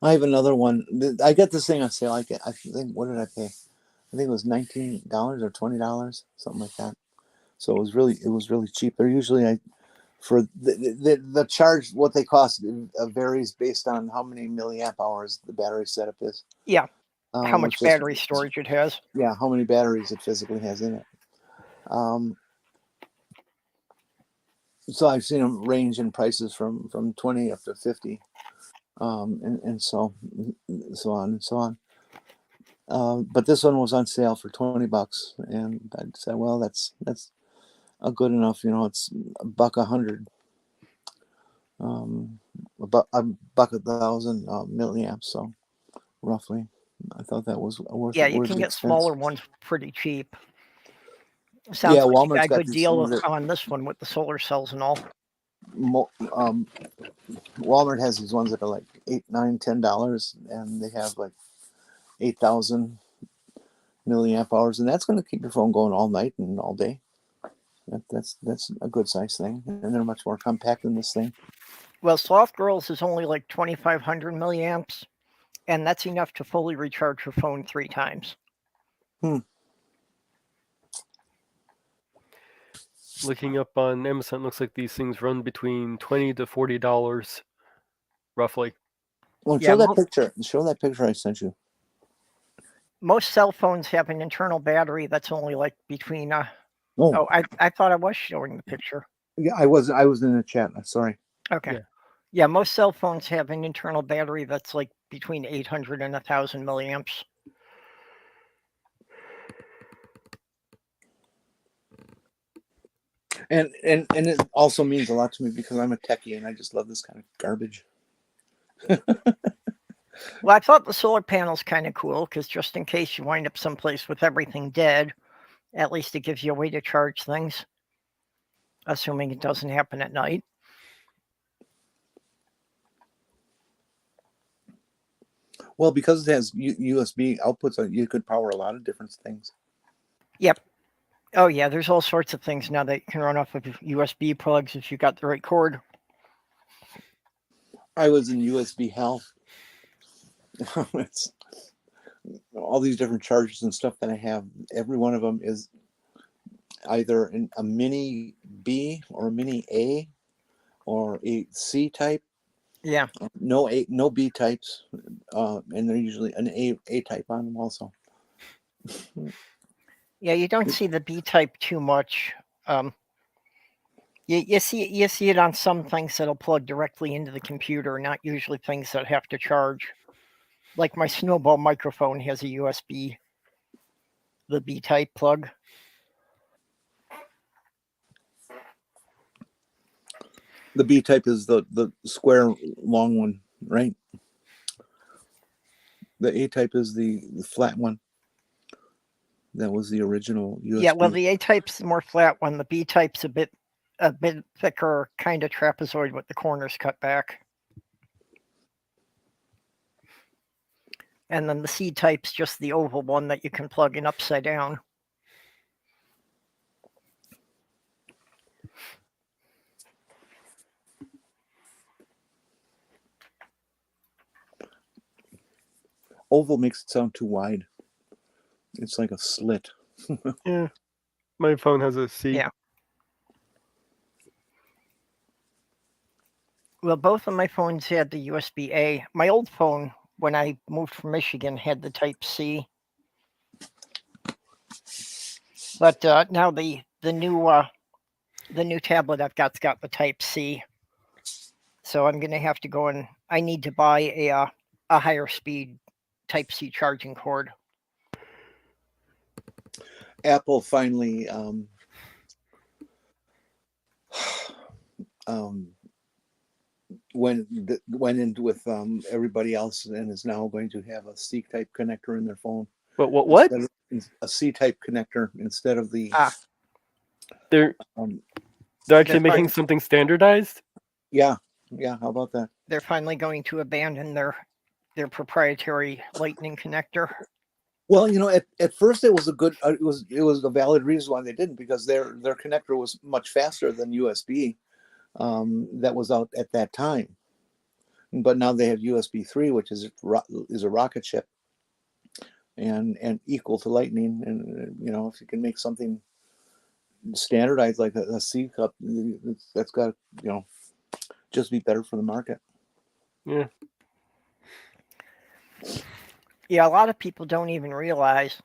I have another one. I got this thing on sale. I think, what did I pay? I think it was $19 or $20, something like that. So it was really cheap. They're usually for the charge, what they cost varies based on how many milliamp hours the battery setup is. Yeah, how much battery storage it has. Yeah, how many batteries it physically has in it. So I've seen them range in prices from 20 up to 50, and so on and so on. But this one was on sale for $20, and I said, well, that's a good enough. It's $100. About $1,000 milliamps, so roughly. I thought that was worth. Yeah, you can get smaller ones pretty cheap. Yeah, Sounds like Walmart's you got a got good these deal things on this one with the solar cells and all. Walmart has these ones that are like $8, $9, $10, and they have like 8,000 milliamp hours, and that's going to keep your phone going all night and all day. That's a good size thing, and they're much more compact than this thing. Well, Sloth Girls is only like 2,500 milliamps, and that's enough to fully recharge your phone 3 times. Looking up on Amazon, looks like these things run between $20 to $40, roughly. Well, show that picture. Show that picture I sent you. Most cell phones have an internal battery that's only like between. I thought I was showing the picture. Yeah, I was in the chat. Sorry. Okay. Yeah, most cell phones have an internal battery that's like between 800 and 1,000 milliamps. And it also means a lot to me because I'm a techie and I just love this kind of garbage. Well, I thought the solar panel's kind of cool because just in case you wind up someplace with everything dead, at least it gives you a way to charge things, assuming it doesn't happen at night. Well, because it has USB outputs, you could power a lot of different things. Yep. Oh, yeah, there's all sorts of things now that you can run off of USB plugs if you got the right cord. I was in USB hell. It's all these different chargers and stuff that I have. Every one of them is either a mini B or a mini A or a C type. Yeah. No B types, and they're usually an A type on them also. Yeah, you don't see the B type too much. You see it on some things that'll plug directly into the computer, not usually things that have to charge. Like my Snowball microphone has a USB, the B type plug. The B type is the square long one, right? The A type is the flat one. That was the original USB. Yeah, well, the A type's the more flat one. The B type's a bit thicker, kind of trapezoid with the corners cut back. And then the C type's just the oval one that you can plug in upside down. Oval makes it sound too wide. It's like a slit. Yeah. My phone has a C. Yeah. Well, both of my phones had the USB A. My old phone, when I moved from Michigan, had the Type C. But now the new tablet I've got's got the Type C. So I'm gonna have to go and I need to buy a higher speed Type C charging cord. Apple finally went in with everybody else and is now going to have a C type connector in their phone. But what? A C type connector instead of the. They're actually making something standardized. Yeah. How about that? They're finally going to abandon their proprietary Lightning connector. Well, at first it was a good. It was a valid reason why they didn't, because their connector was much faster than USB. That was out at that time, but now they have USB 3, which is a rocket ship, and equal to Lightning. And if you can make something standardized like a C cup, that's got just be better for the market. Yeah. Yeah, a lot of people don't even realize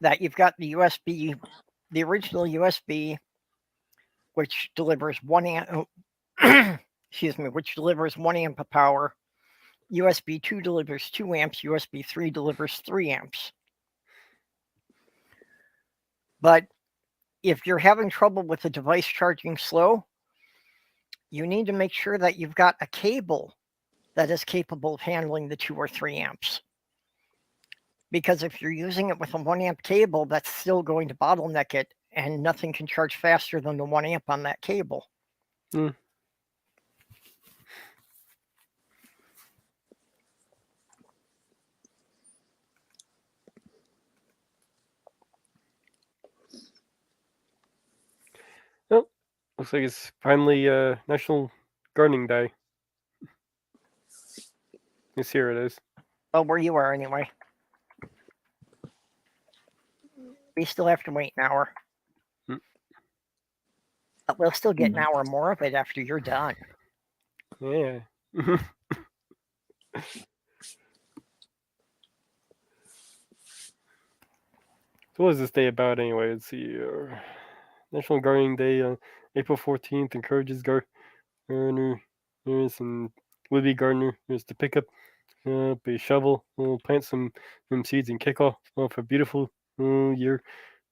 that you've got the USB, the original USB, which delivers 1 amp. Excuse me, which delivers 1 amp of power. USB 2 delivers 2 amps. USB 3 delivers 3 amps. But if you're having trouble with the device charging slow, you need to make sure that you've got a cable that is capable of handling the 2 or 3 amps. Because if you're using it with a 1 amp cable, that's still going to bottleneck it, and nothing can charge faster than the 1 amp on that cable. Mm. Oh, looks like it's finally National Gardening Day. Yes, here it is. Oh, where you are anyway. We still have to wait an hour. But we'll still get an hour more of it after you're done. Yeah. So what is this day about anyway? Let's see. National Gardening Day on April 14th encourages gardeners and would-be gardeners to pick up a shovel, plant some seeds, and kick off a beautiful year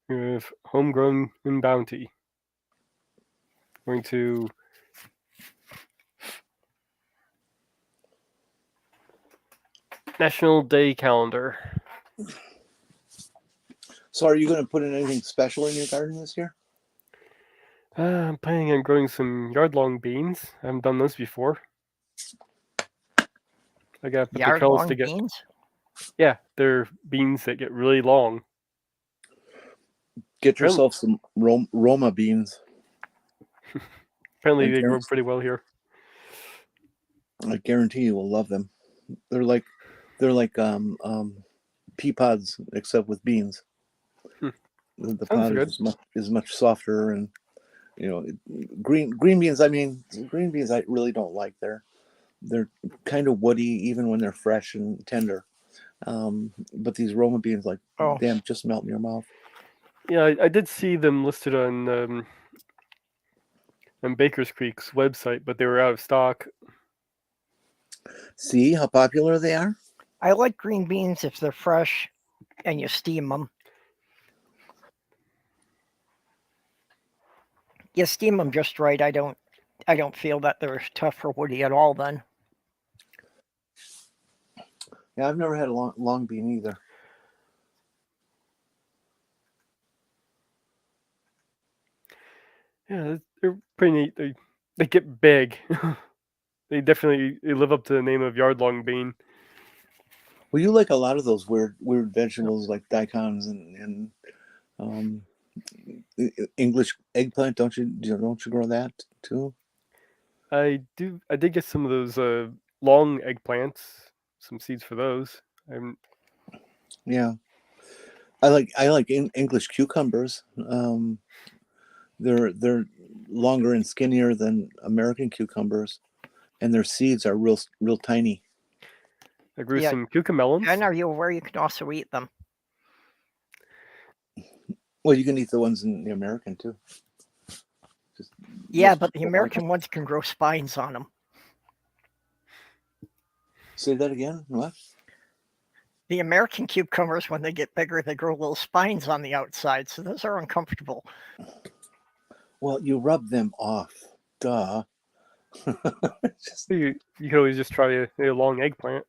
of homegrown bounty. Going to National Day Calendar. So, are you going to put in anything special in your garden this year? I'm planning on growing some yard-long beans. I haven't done those before. I gotta put the trellis Yard-long together. beans? Yeah, they're beans that get really long. Get yourself some Roma beans. Apparently, they grow pretty well here. I guarantee you will love them. They're like pea pods, except with beans. The pod is much softer, and green beans. I mean, green beans I really don't like. They're kind of woody even when they're fresh and tender. But these Roma beans, like, damn, just melt in your mouth. Yeah, I did see them listed on Baker's Creek's website, but they were out of stock. See how popular they are? I like green beans if they're fresh and you steam them. You steam them just right. I don't feel that they're tough or woody at all then. Yeah, I've never had a long bean either. Yeah, they're pretty neat. They get big. They definitely live up to the name of yard-long bean. Well, you like a lot of those weird vegetables like daikons and English eggplant, don't you grow that too? I did get some of those long eggplants, some seeds for those. Yeah, I like English cucumbers. They're longer and skinnier than American cucumbers, and their seeds are real tiny. I grew some cucamelons. And are you aware you can also eat them? Well, you can eat the ones in the American too. But the American ones can grow spines on them. Say that again? What? The American cucumbers, when they get bigger, they grow little spines on the outside, so those are uncomfortable. Well, you rub them off. Duh. You could always just try a long eggplant.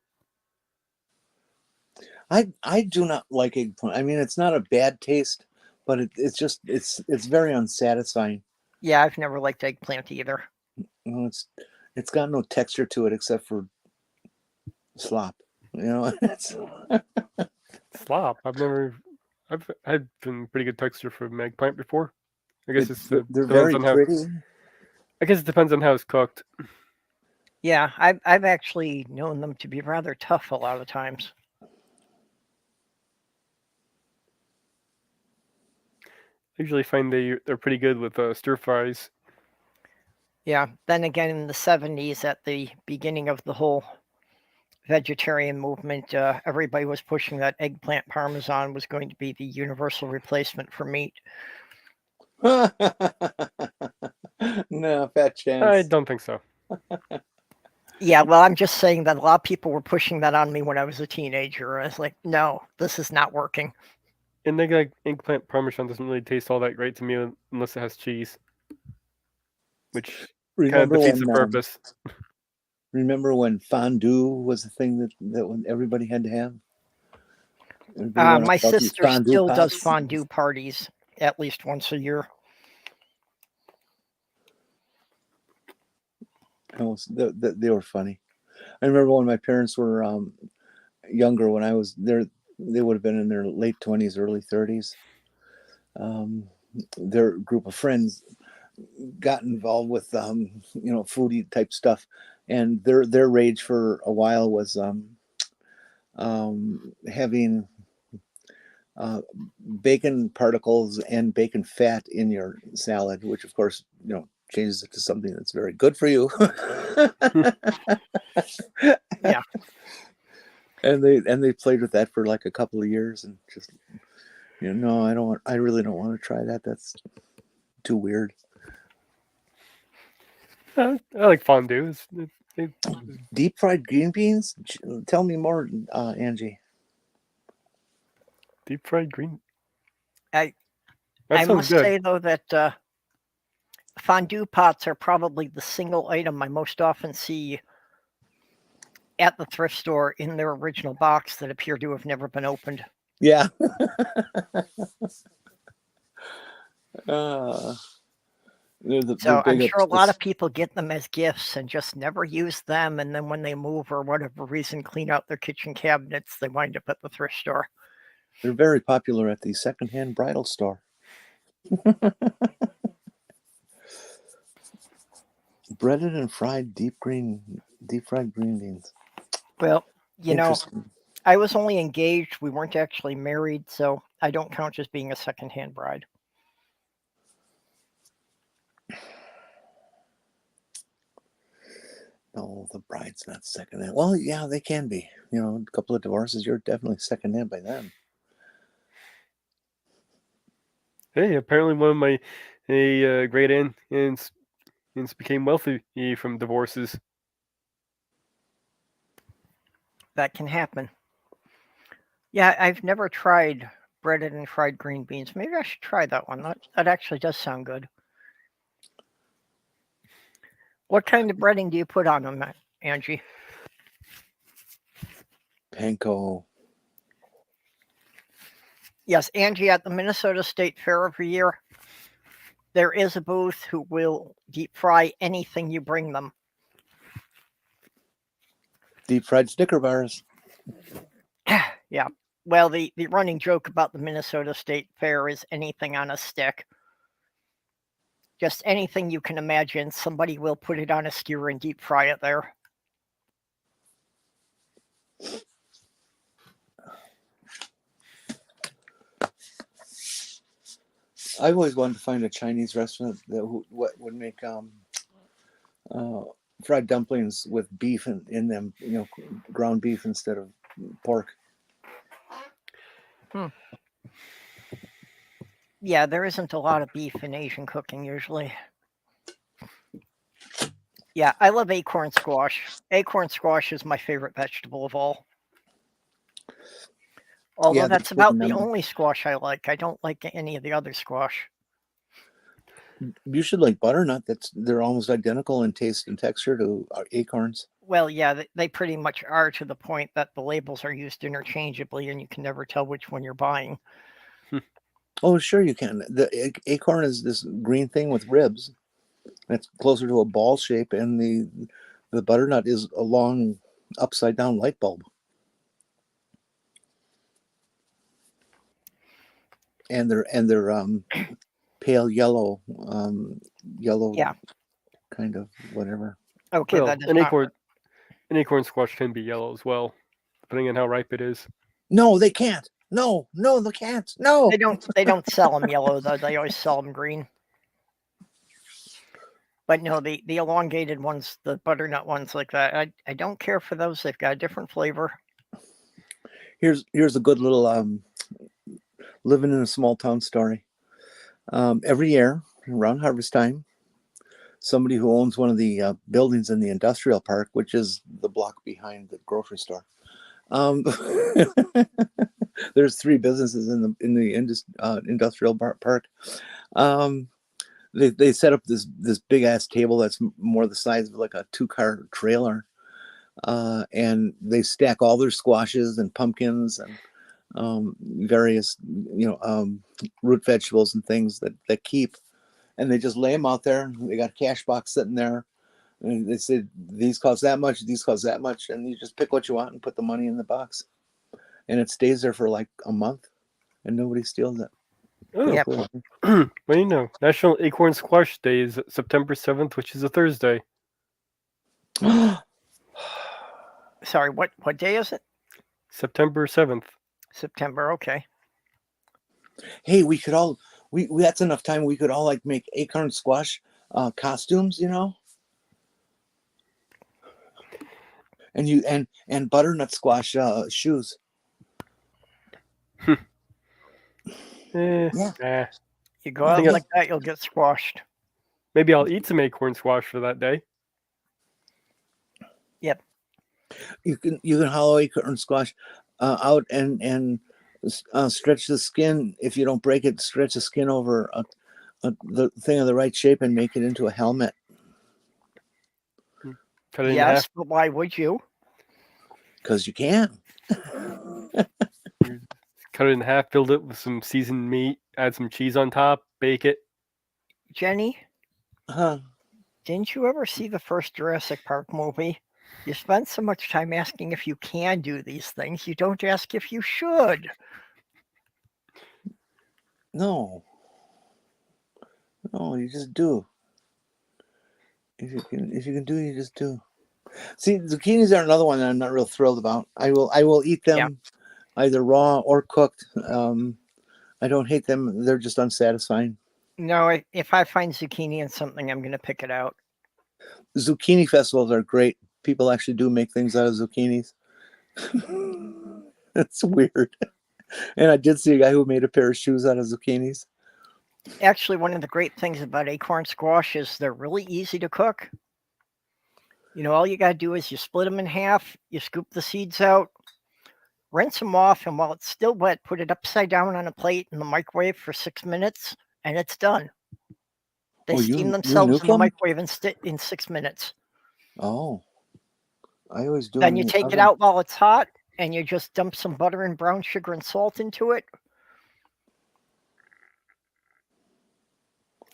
I do not like eggplant. I mean, it's not a bad taste, but it's very unsatisfying. Yeah, I've never liked eggplant either. Well, it's got no texture to it except for slop. Slop. I've had some pretty good texture from eggplant before. I guess they're very pretty. I guess it depends on how it's cooked. Yeah, I've actually known them to be rather tough a lot of times. I usually find they're pretty good with stir fries. Yeah, then again in the 70s, at the beginning of the whole vegetarian movement, everybody was pushing that eggplant parmesan was going to be the universal replacement for meat. No, fat chance. I don't think so. Yeah, well, I'm just saying that a lot of people were pushing that on me when I was a teenager. I was like, no, this is not working. And eggplant parmesan doesn't really taste all that great to me unless it has cheese, which kind of defeats the purpose. Remember when fondue was the thing that everybody had to have? My sister still does fondue parties at least once a year. They were funny. I remember when my parents were younger, when I was there, they would have been in their late 20s, early 30s. Their group of friends got involved with foodie type stuff, and their rage for a while was having bacon particles and bacon fat in your salad, which of course changes it to something that's very good for you. Yeah. And they played with that for like a couple of years, and just no, I really don't want to try that. That's too weird. I like fondue. Deep fried green beans? Tell me more, Angie. Deep fried green. I must say though that fondue pots are probably the single item I most often see at the thrift store in their original box that appear to have never been opened. Yeah. uh, So I'm big sure a lot of people get them as gifts and just never use them. And then when they move or whatever reason, clean out their kitchen cabinets, they wind up at the thrift store. They're very popular at the secondhand bridal store. Breaded and fried deep fried green beans. Well, you know, I was only engaged. We weren't actually married, so I don't count as being a secondhand bride. No, the bride's not secondhand. Well, yeah, they can be. You know, a couple of divorces, you're definitely secondhand by then. Hey, apparently one of my great aunts became wealthy from divorces. That can happen. Yeah, I've never tried breaded and fried green beans. Maybe I should try that one. That actually does sound good. What kind of breading do you put on them, Angie? Panko. Yes, Angie, at the Minnesota State Fair every year, there is a booth who will deep fry anything you bring them. Deep fried Snicker bars. Yeah. Well, the running joke about the Minnesota State Fair is anything on a stick. Just anything you can imagine, somebody will put it on a skewer and deep fry it there. I've always wanted to find a Chinese restaurant that would make fried dumplings with beef in them, you know, ground beef instead of pork. Yeah, there isn't a lot of beef in Asian cooking usually. Yeah, I love acorn squash. Acorn squash is my favorite vegetable of all. Although that's about the only squash I like. I don't like any of the other squash. You should like butternut. They're almost identical in taste and texture to acorns. Well, yeah, they pretty much are, to the point that the labels are used interchangeably and you can never tell which one you're buying. Oh, sure you can. The acorn is this green thing with ribs. It's closer to a ball shape, and the butternut is a long upside down light bulb. And they're pale yellow, Yeah. kind of whatever. Okay, well, that is an acorn squash can be yellow as well, depending on how ripe it is. No, they can't. No, they can't. No. They don't sell them yellow though. They always sell them green. But no, the elongated ones, the butternut ones like that, I don't care for those. They've got a different flavor. Here's a good little living in a small town story. Every year around harvest time, somebody who owns one of the buildings in the industrial park, which is the block behind the grocery store. There's 3 businesses in the industrial park. They set up this big ass table that's more the size of like a 2-car trailer, and they stack all their squashes and pumpkins and various root vegetables and things that keep, and they just lay them out there. They got a cash box sitting there, and they said these cost that much, these cost that much, and you just pick what you want and put the money in the box, and it stays there for like a month, and nobody steals it. Oh, Yep. Well, you know, National Acorn Squash Day is September 7th, which is a Thursday. Sorry, what day is it? September 7th. September, okay. Hey, we could all we that's enough time. We could all like make acorn squash costumes, you know, and butternut squash shoes. Yeah. You go out like that, you'll get squashed. Maybe I'll eat some acorn squash for that day. Yep. You can hollow acorn squash out and stretch the skin. If you don't break it, stretch the skin over the thing of the right shape and make it into a helmet. Cut it in Yes, half. but why would you? Because you can. Cut it in half. Build it with some seasoned meat. Add some cheese on top. Bake it. Jenny, Huh? didn't you ever see the first Jurassic Park movie? You spend so much time asking if you can do these things, you don't ask if you should. No. No, you just do. If you can do, you just do. See, zucchinis are another one that I'm not real thrilled about. I will eat them either raw or cooked. I don't hate them. They're just unsatisfying. No, if I find zucchini in something, I'm going to pick it out. Zucchini festivals are great. People actually do make things out of zucchinis. That's weird. And I did see a guy who made a pair of shoes out of zucchinis. Actually, one of the great things about acorn squash is they're really easy to cook. You know, all you got to do is you split them in half, you scoop the seeds out, rinse them off, and while it's still wet, put it upside down on a plate in the microwave for 6 minutes, and it's done. They steam themselves in the microwave in 6 minutes. Oh. I always do. Then you take it out while it's hot, and you just dump some butter and brown sugar and salt into it.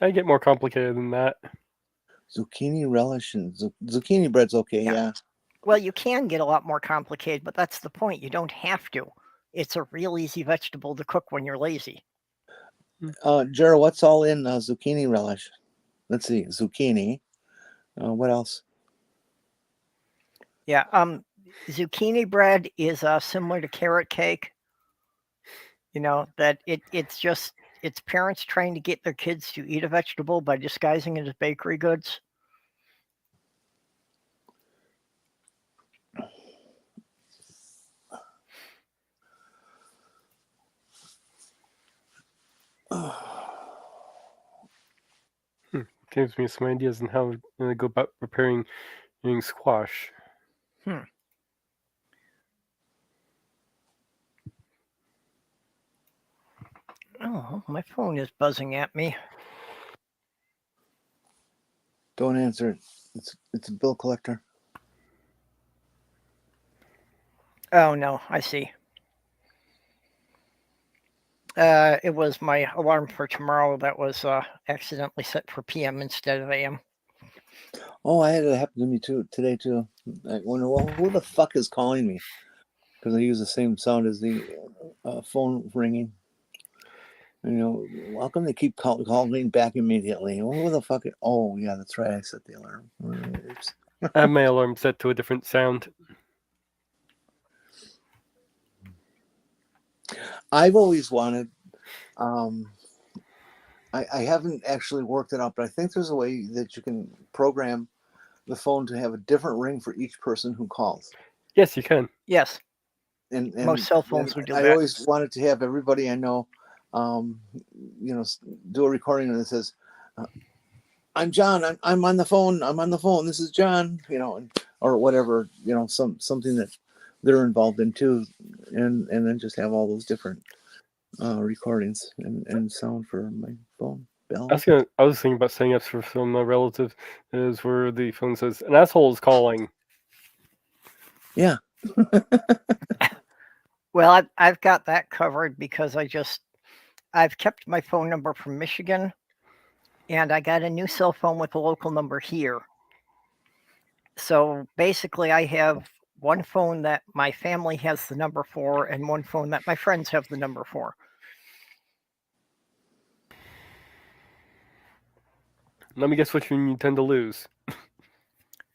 I get more complicated than that. Zucchini relish and zucchini bread's okay, yeah. Well, you can get a lot more complicated, but that's the point. You don't have to. It's a real easy vegetable to cook when you're lazy. Jared, what's all in zucchini relish? Let's see, zucchini. What else? Yeah, zucchini bread is similar to carrot cake. You know, that it's parents trying to get their kids to eat a vegetable by disguising it as bakery goods. Gives me some ideas on how to go about preparing squash. Oh, my phone is buzzing at me. Don't answer it. It's a bill collector. Oh no, I see. It was my alarm for tomorrow that was accidentally set for PM instead of AM. Oh, I had it happen to me today too. I wonder, well, who the fuck is calling me? Because I use the same sound as the phone ringing. You know, how come they keep calling back immediately? Well, who the fuck? Oh, yeah, that's right. I set the alarm. Oops. I have my alarm set to a different sound. I've always wanted. I haven't actually worked it out, but I think there's a way that you can program the phone to have a different ring for each person who calls. Yes, you can. Yes. And most cell phones would do that. I always wanted to have everybody I know, do a recording and it says, "I'm John. I'm on the phone. I'm on the phone. This is John." Or whatever. Something that they're involved in too, and then just have all those different recordings and sound for my phone bell. I was thinking about setting up for some relative is where the phone says an asshole is calling. Yeah. Well, I've got that covered because I've kept my phone number from Michigan, and I got a new cell phone with a local number here. So basically, I have one phone that my family has the number for, and one phone that my friends have the number for. Let me guess what you intend to lose.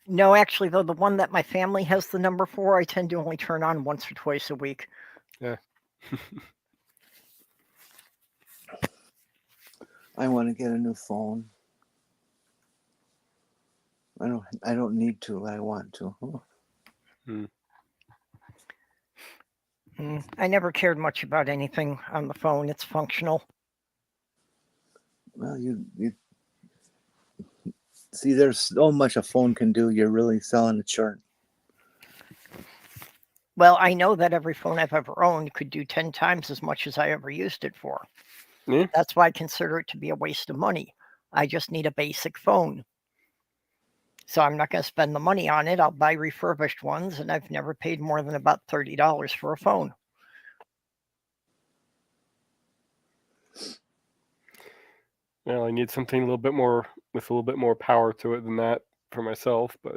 No, actually, though, the one that my family has the number for, I tend to only turn on once or twice a week. Yeah. I want to get a new phone. I don't need to, but I want to. I never cared much about anything on the phone. It's functional. Well, you see, there's so much a phone can do. You're really selling it short. Well, I know that every phone I've ever owned could do 10 times as much as I ever used it for. Yeah. That's why I consider it to be a waste of money. I just need a basic phone. So I'm not going to spend the money on it. I'll buy refurbished ones, and I've never paid more than about $30 for a phone. Well, I need something a little bit more with a little bit more power to it than that for myself, but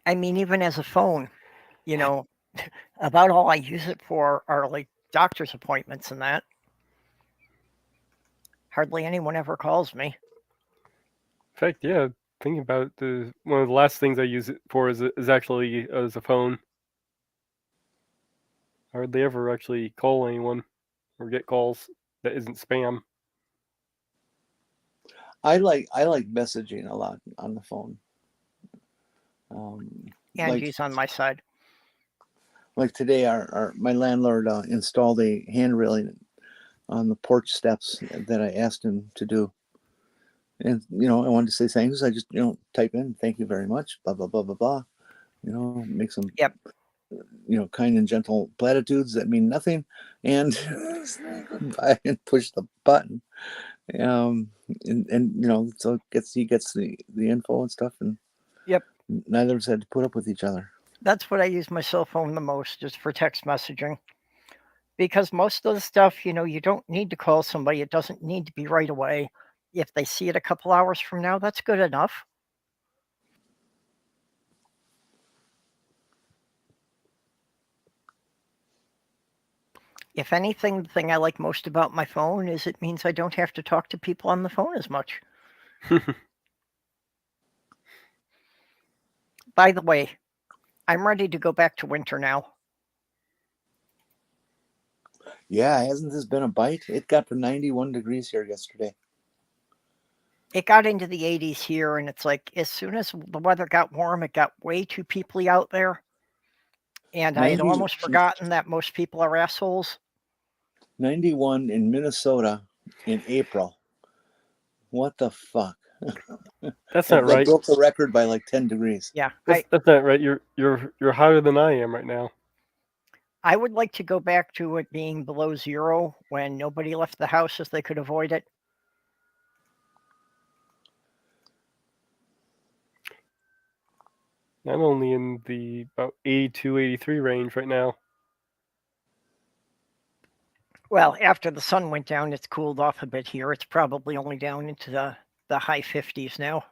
I mean, even as a phone, you know, about all I use it for are like doctor's appointments and that. Hardly anyone ever calls me. in fact, yeah, thinking about it, one of the last things I use it for is actually as a phone. I hardly ever actually call anyone or get calls that isn't spam. I like messaging a lot on the phone. Angie's on my side. Like today, my landlord installed a hand railing on the porch steps that I asked him to do. And, I wanted to say thanks. I just, type in, thank you very much, blah, blah, blah, blah, blah. Make some, Yep. kind and gentle platitudes that mean nothing. And I push the button. So he gets the info and stuff. And Yep. neither of us had to put up with each other. That's what I use my cell phone the most, is for text messaging. Because most of the stuff, you don't need to call somebody. It doesn't need to be right away. If they see it a couple hours from now, that's good enough. If anything, the thing I like most about my phone is it means I don't have to talk to people on the phone as much. By the way, I'm ready to go back to winter now. Yeah, hasn't this been a bite? It got to 91 degrees here yesterday. It got into the 80s here, and it's like as soon as the weather got warm, it got way too peoply out there. And I had almost forgotten that most people are assholes. 91 in Minnesota in April. What the fuck? That's not right. That broke the record by like 10 degrees. Yeah, That's not right. You're hotter than I am right now. I would like to go back to it being below zero when nobody left the house if they could avoid it. I'm only in the about 82, 83 range right now. Well, after the sun went down, it's cooled off a bit here. It's probably only down into the high 50s now.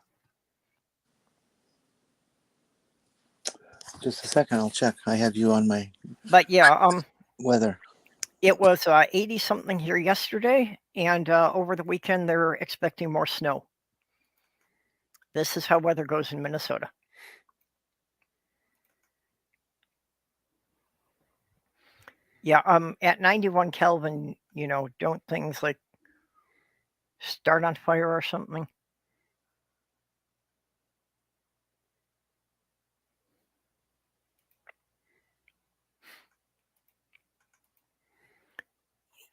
Just a second, I'll check. I have you on my But yeah, weather. It was 80 something here yesterday, and over the weekend they're expecting more snow. This is how weather goes in Minnesota. Yeah, at 91 Kelvin, don't things like start on fire or something?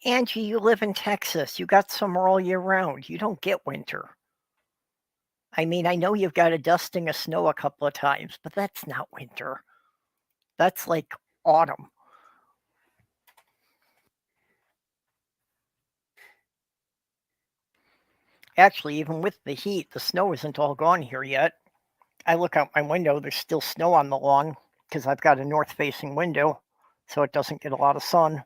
Angie, you live in Texas. You got summer all year round. You don't get winter. I mean, I know you've got a dusting of snow a couple of times, but that's not winter. That's like autumn. Actually, even with the heat, the snow isn't all gone here yet. I look out my window, there's still snow on the lawn because I've got a north-facing window, so it doesn't get a lot of sun.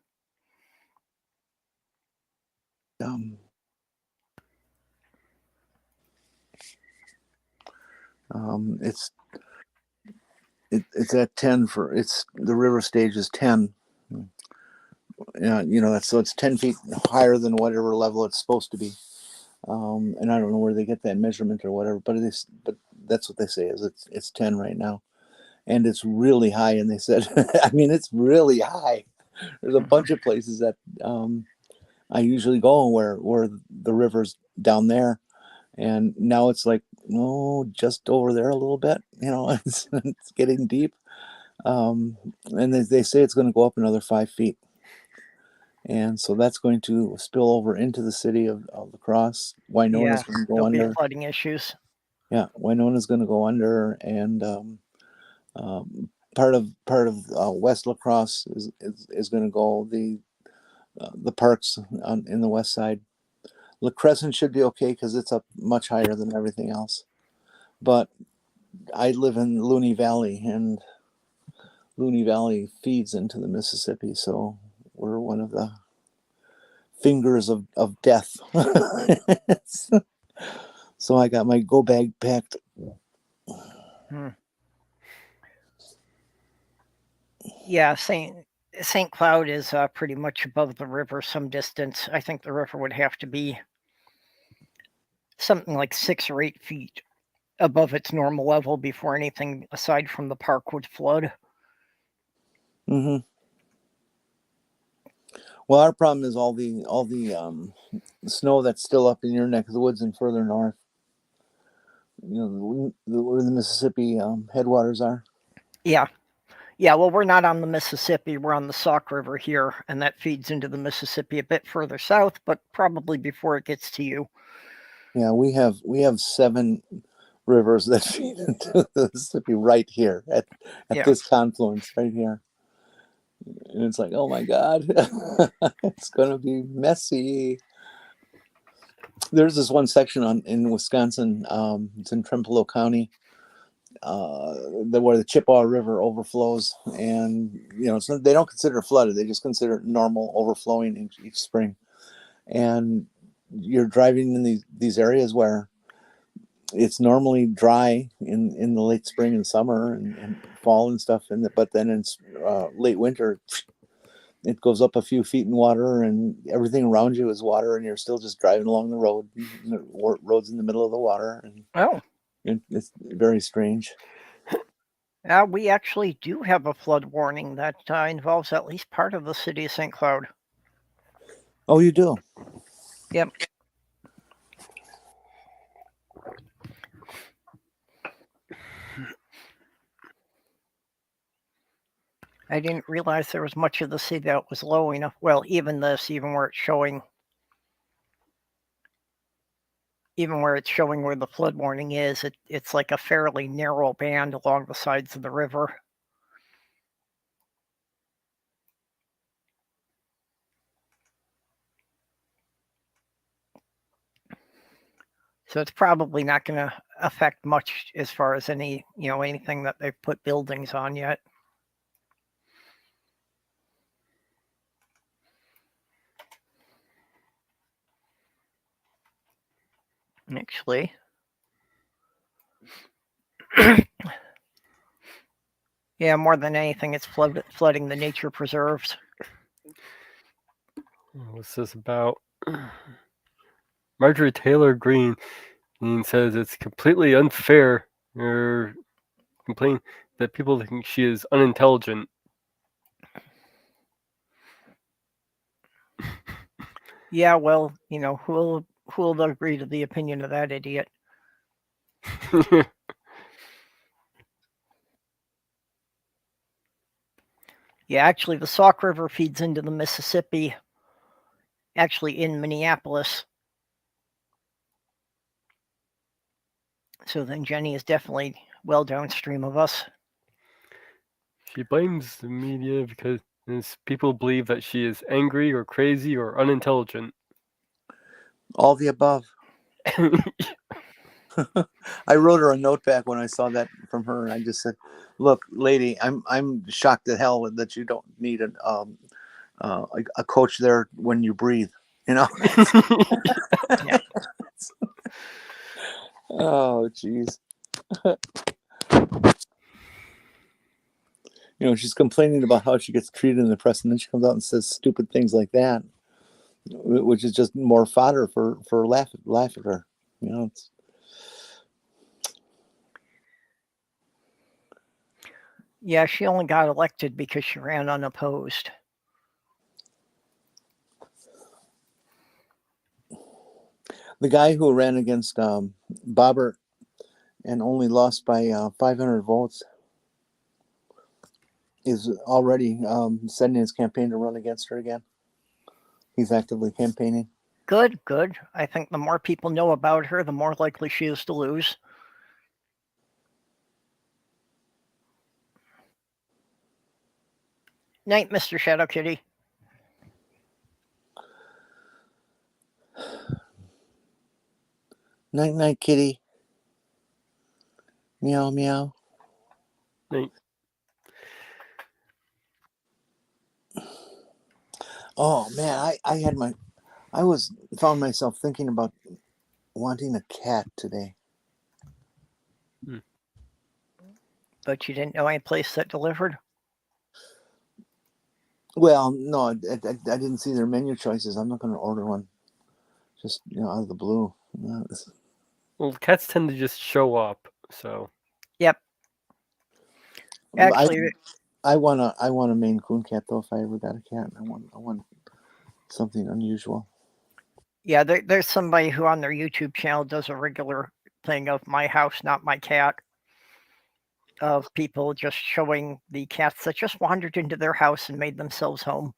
It's at 10 the river stage is 10. Yeah, so it's 10 feet higher than whatever level it's supposed to be. And I don't know where they get that measurement or whatever, but that's what they say is it's 10 right now, and it's really high. And they said, I mean, it's really high. There's a bunch of places that I usually go where the river's down there, and now it's like, just over there a little bit. It's getting deep, and they say it's going to go up another 5 feet. And so that's going to spill over into the city of La Crosse. Winona's going to go there'll under. be flooding issues. Yeah, Winona's going to go under, and part of West La Crosse is going to go. the parks in the west side. La Crescent should be okay because it's up much higher than everything else. But I live in Looney Valley, and Looney Valley feeds into the Mississippi, so we're one of the fingers of death. So I got my go bag packed. Yeah, St. Cloud is pretty much above the river some distance. I think the river would have to be something like 6 or 8 feet above its normal level before anything aside from the park would flood. Mm-hmm. Well, our problem is all the snow that's still up in your neck of the woods and further north. Where the Mississippi headwaters are. Yeah. Yeah, well, we're not on the Mississippi. We're on the Sauk River here, and that feeds into the Mississippi a bit further south, but probably before it gets to you. Yeah, we have 7 rivers that feed into the Mississippi right here at this confluence right here. And it's like, oh my God, it's going to be messy. There's this one section in Wisconsin, it's in Trempealeau County, where the Chippewa River overflows, and so they don't consider it flooded; they just consider it normal overflowing each spring. And you're driving in these areas where it's normally dry in the late spring and summer and fall and stuff, but then in late winter, it goes up a few feet in water, and everything around you is water, and you're still just driving along the road. The road's in the middle of the water, and it's very strange. We actually do have a flood warning that involves at least part of the city of St. Cloud. Oh, you do? Yep. I didn't realize there was much of the city that was low enough. Well, even where it's showing where the flood warning is, it's like a fairly narrow band along the sides of the river. So it's probably not going to affect much as far as anything that they've put buildings on yet. Actually, yeah, more than anything, it's flooding the nature preserves. What's this about? Marjorie Taylor Greene says it's completely unfair or complain that people think she is unintelligent. Yeah, well, who'll agree to the opinion of that idiot? Yeah, actually, the Sauk River feeds into the Mississippi, actually in Minneapolis. So then Jenny is definitely well downstream of us. She blames the media because people believe that she is angry or crazy or unintelligent. All the above. I wrote her a note back when I saw that from her, and I just said, "Look, lady, I'm shocked to hell that you don't need a coach there when you breathe." Yeah. Oh, geez. She's complaining about how she gets treated in the press, and then she comes out and says stupid things like that, which is just more fodder for laugh at her. Yeah, she only got elected because she ran unopposed. The guy who ran against Bobbert and only lost by 500 votes is already sending his campaign to run against her again. He's actively campaigning. Good. I think the more people know about her, the more likely she is to lose. Night, Mr. Shadow Kitty. Night, night, kitty. Meow, meow. Night. Oh man, I found myself thinking about wanting a cat today. But you didn't know any place that delivered? Well, no, I didn't see their menu choices. I'm not going to order one. Just out of the blue. Well, cats tend to just show up, so. Yep. Actually, I want a Maine Coon cat though. If I ever got a cat, I want something unusual. yeah, there's somebody who on their YouTube channel does a regular thing of my house, not my cat. Of people just showing the cats that just wandered into their house and made themselves home.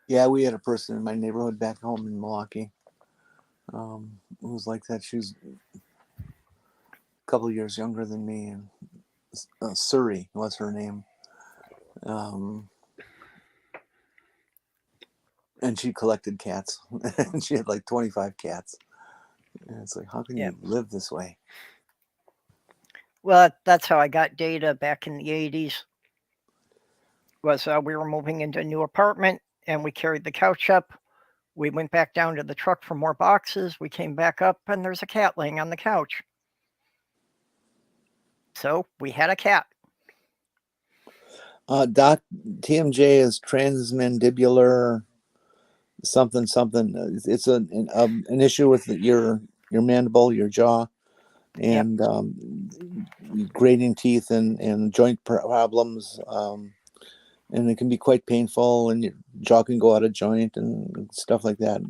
Yeah, we had a person in my neighborhood back home in Milwaukee who was like that. She was a couple of years younger than me, and Surrey was her name. And she collected cats. And she had like 25 cats. And it's like, how can you live this way? Well, that's how I got Data back in the 80s. Was we were moving into a new apartment, and we carried the couch up. We went back down to the truck for more boxes. We came back up, and there's a cat laying on the couch. So we had a cat. Doc, TMJ is transmandibular something. It's an issue with your mandible, your jaw, and grating teeth and joint problems. And it can be quite painful, and your jaw can go out of joint and stuff like that.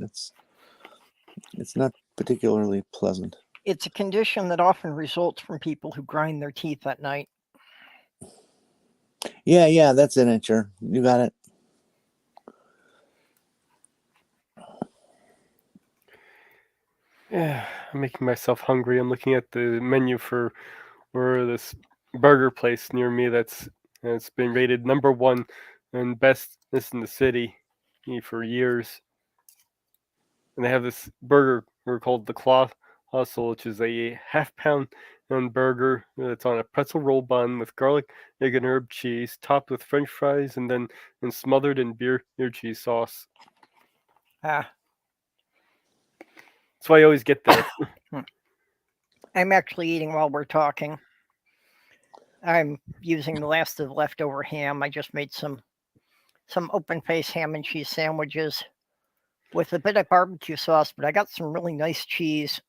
It's not particularly pleasant. It's a condition that often results from people who grind their teeth at night. Yeah, that's it, sure. You got it. Yeah, I'm making myself hungry. I'm looking at the menu for this burger place near me that's been rated #1 and bestest in the city for years. And they have this burger called the Claw Hustle, which is a half-pound burger that's on a pretzel roll bun with garlic, egg, and herb cheese, topped with French fries, and smothered in beer cheese sauce. Ah. That's why I always get there. I'm actually eating while we're talking. I'm using the last of the leftover ham. I just made some open-face ham and cheese sandwiches with a bit of barbecue sauce, but I got some really nice cheese,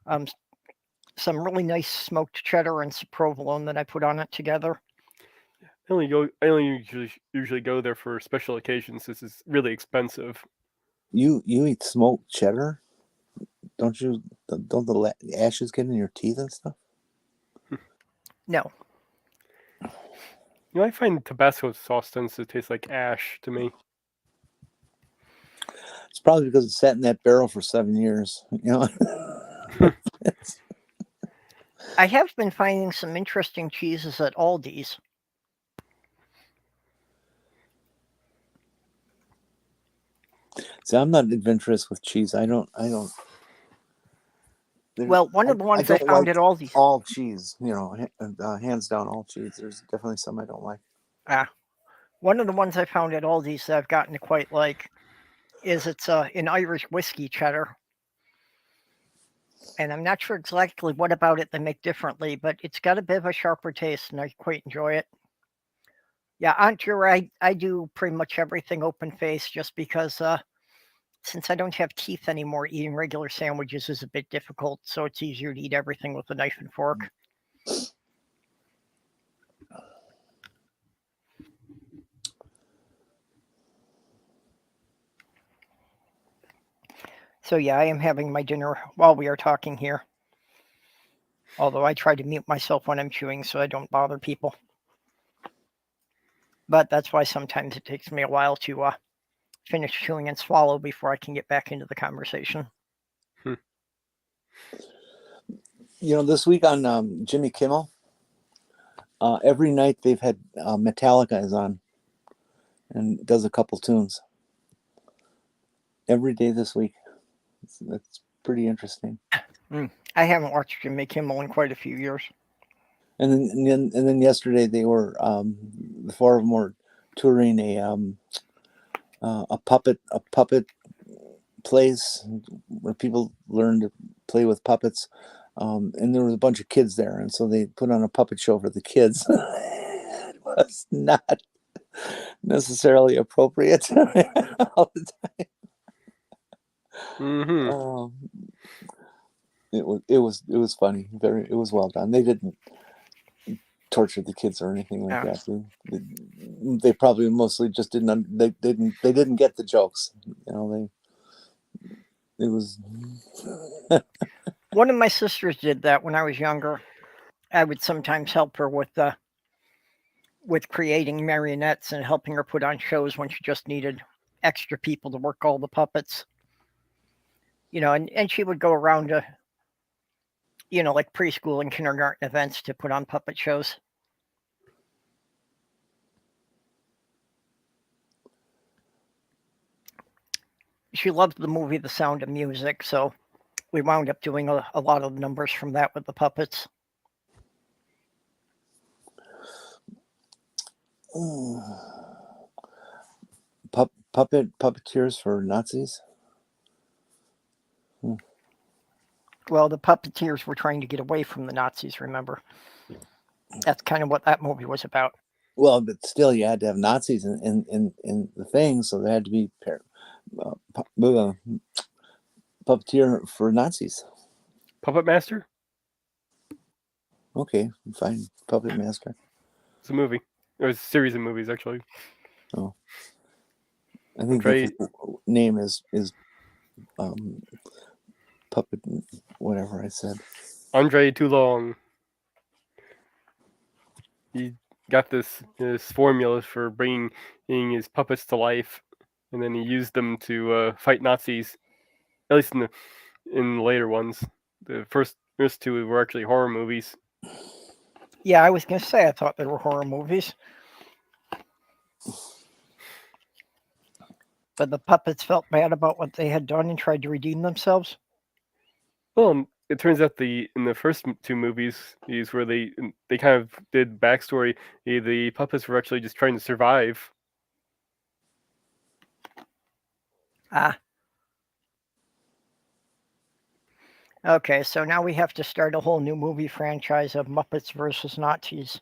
some really nice smoked cheddar and some provolone that I put on it together. I only usually go there for special occasions. This is really expensive. You eat smoked cheddar? Don't the ashes get in your teeth and stuff? No. I find Tabasco sauce tends to taste like ash to me. It's probably because it sat in that barrel for 7 years. I have been finding some interesting cheeses at Aldi's. See, I'm not adventurous with cheese. I don't. Well, one of the ones I found at Aldi's. All cheese, hands down, all cheese. There's definitely some I don't like. One of the ones I found at Aldi's that I've gotten to quite like is it's an Irish whiskey cheddar. And I'm not sure exactly what about it they make differently, but it's got a bit of a sharper taste, and I quite enjoy it. Yeah, Aunt Jura, I do pretty much everything open face just because since I don't have teeth anymore, eating regular sandwiches is a bit difficult, so it's easier to eat everything with a knife and fork. So yeah, I am having my dinner while we are talking here. Although I try to mute myself when I'm chewing so I don't bother people. But that's why sometimes it takes me a while to finish chewing and swallow before I can get back into the conversation. This week on Jimmy Kimmel, every night they've had Metallica is on and does a couple tunes. every day this week. That's pretty interesting. I haven't watched Jimmy Kimmel in quite a few years. And then yesterday they were the four of them were touring a puppet place where people learn to play with puppets, and there was a bunch of kids there, and so they put on a puppet show for the kids. It was not necessarily appropriate all the time. Mm-hmm. It was funny. It was well done. They didn't torture the kids or anything like that. They probably mostly just they didn't get the jokes. It was. One of my sisters did that when I was younger. I would sometimes help her with creating marionettes and helping her put on shows when she just needed extra people to work all the puppets. And she would go around to, like preschool and kindergarten events to put on puppet shows. She loved the movie The Sound of Music, so we wound up doing a lot of numbers from that with the puppets. Puppeteers for Nazis. Well, the puppeteers were trying to get away from the Nazis, remember? That's kind of what that movie was about. Well, but still, you had to have Nazis in the thing, so there had to be puppeteer for Nazis. Puppet Master? Okay, fine. Puppet Master. It's a movie. Or a series of movies, actually. Oh. I think his name is Puppet, whatever I said. Andre Toulon. He got this formula for bringing his puppets to life, and then he used them to fight Nazis. At least in the later ones. The first two were actually horror movies. Yeah, I was going to say I thought they were horror movies. But the puppets felt bad about what they had done and tried to redeem themselves. Well, it turns out in the first two movies, these where they kind of did backstory. The puppets were actually just trying to survive. Okay, so now we have to start a whole new movie franchise of Muppets versus Nazis.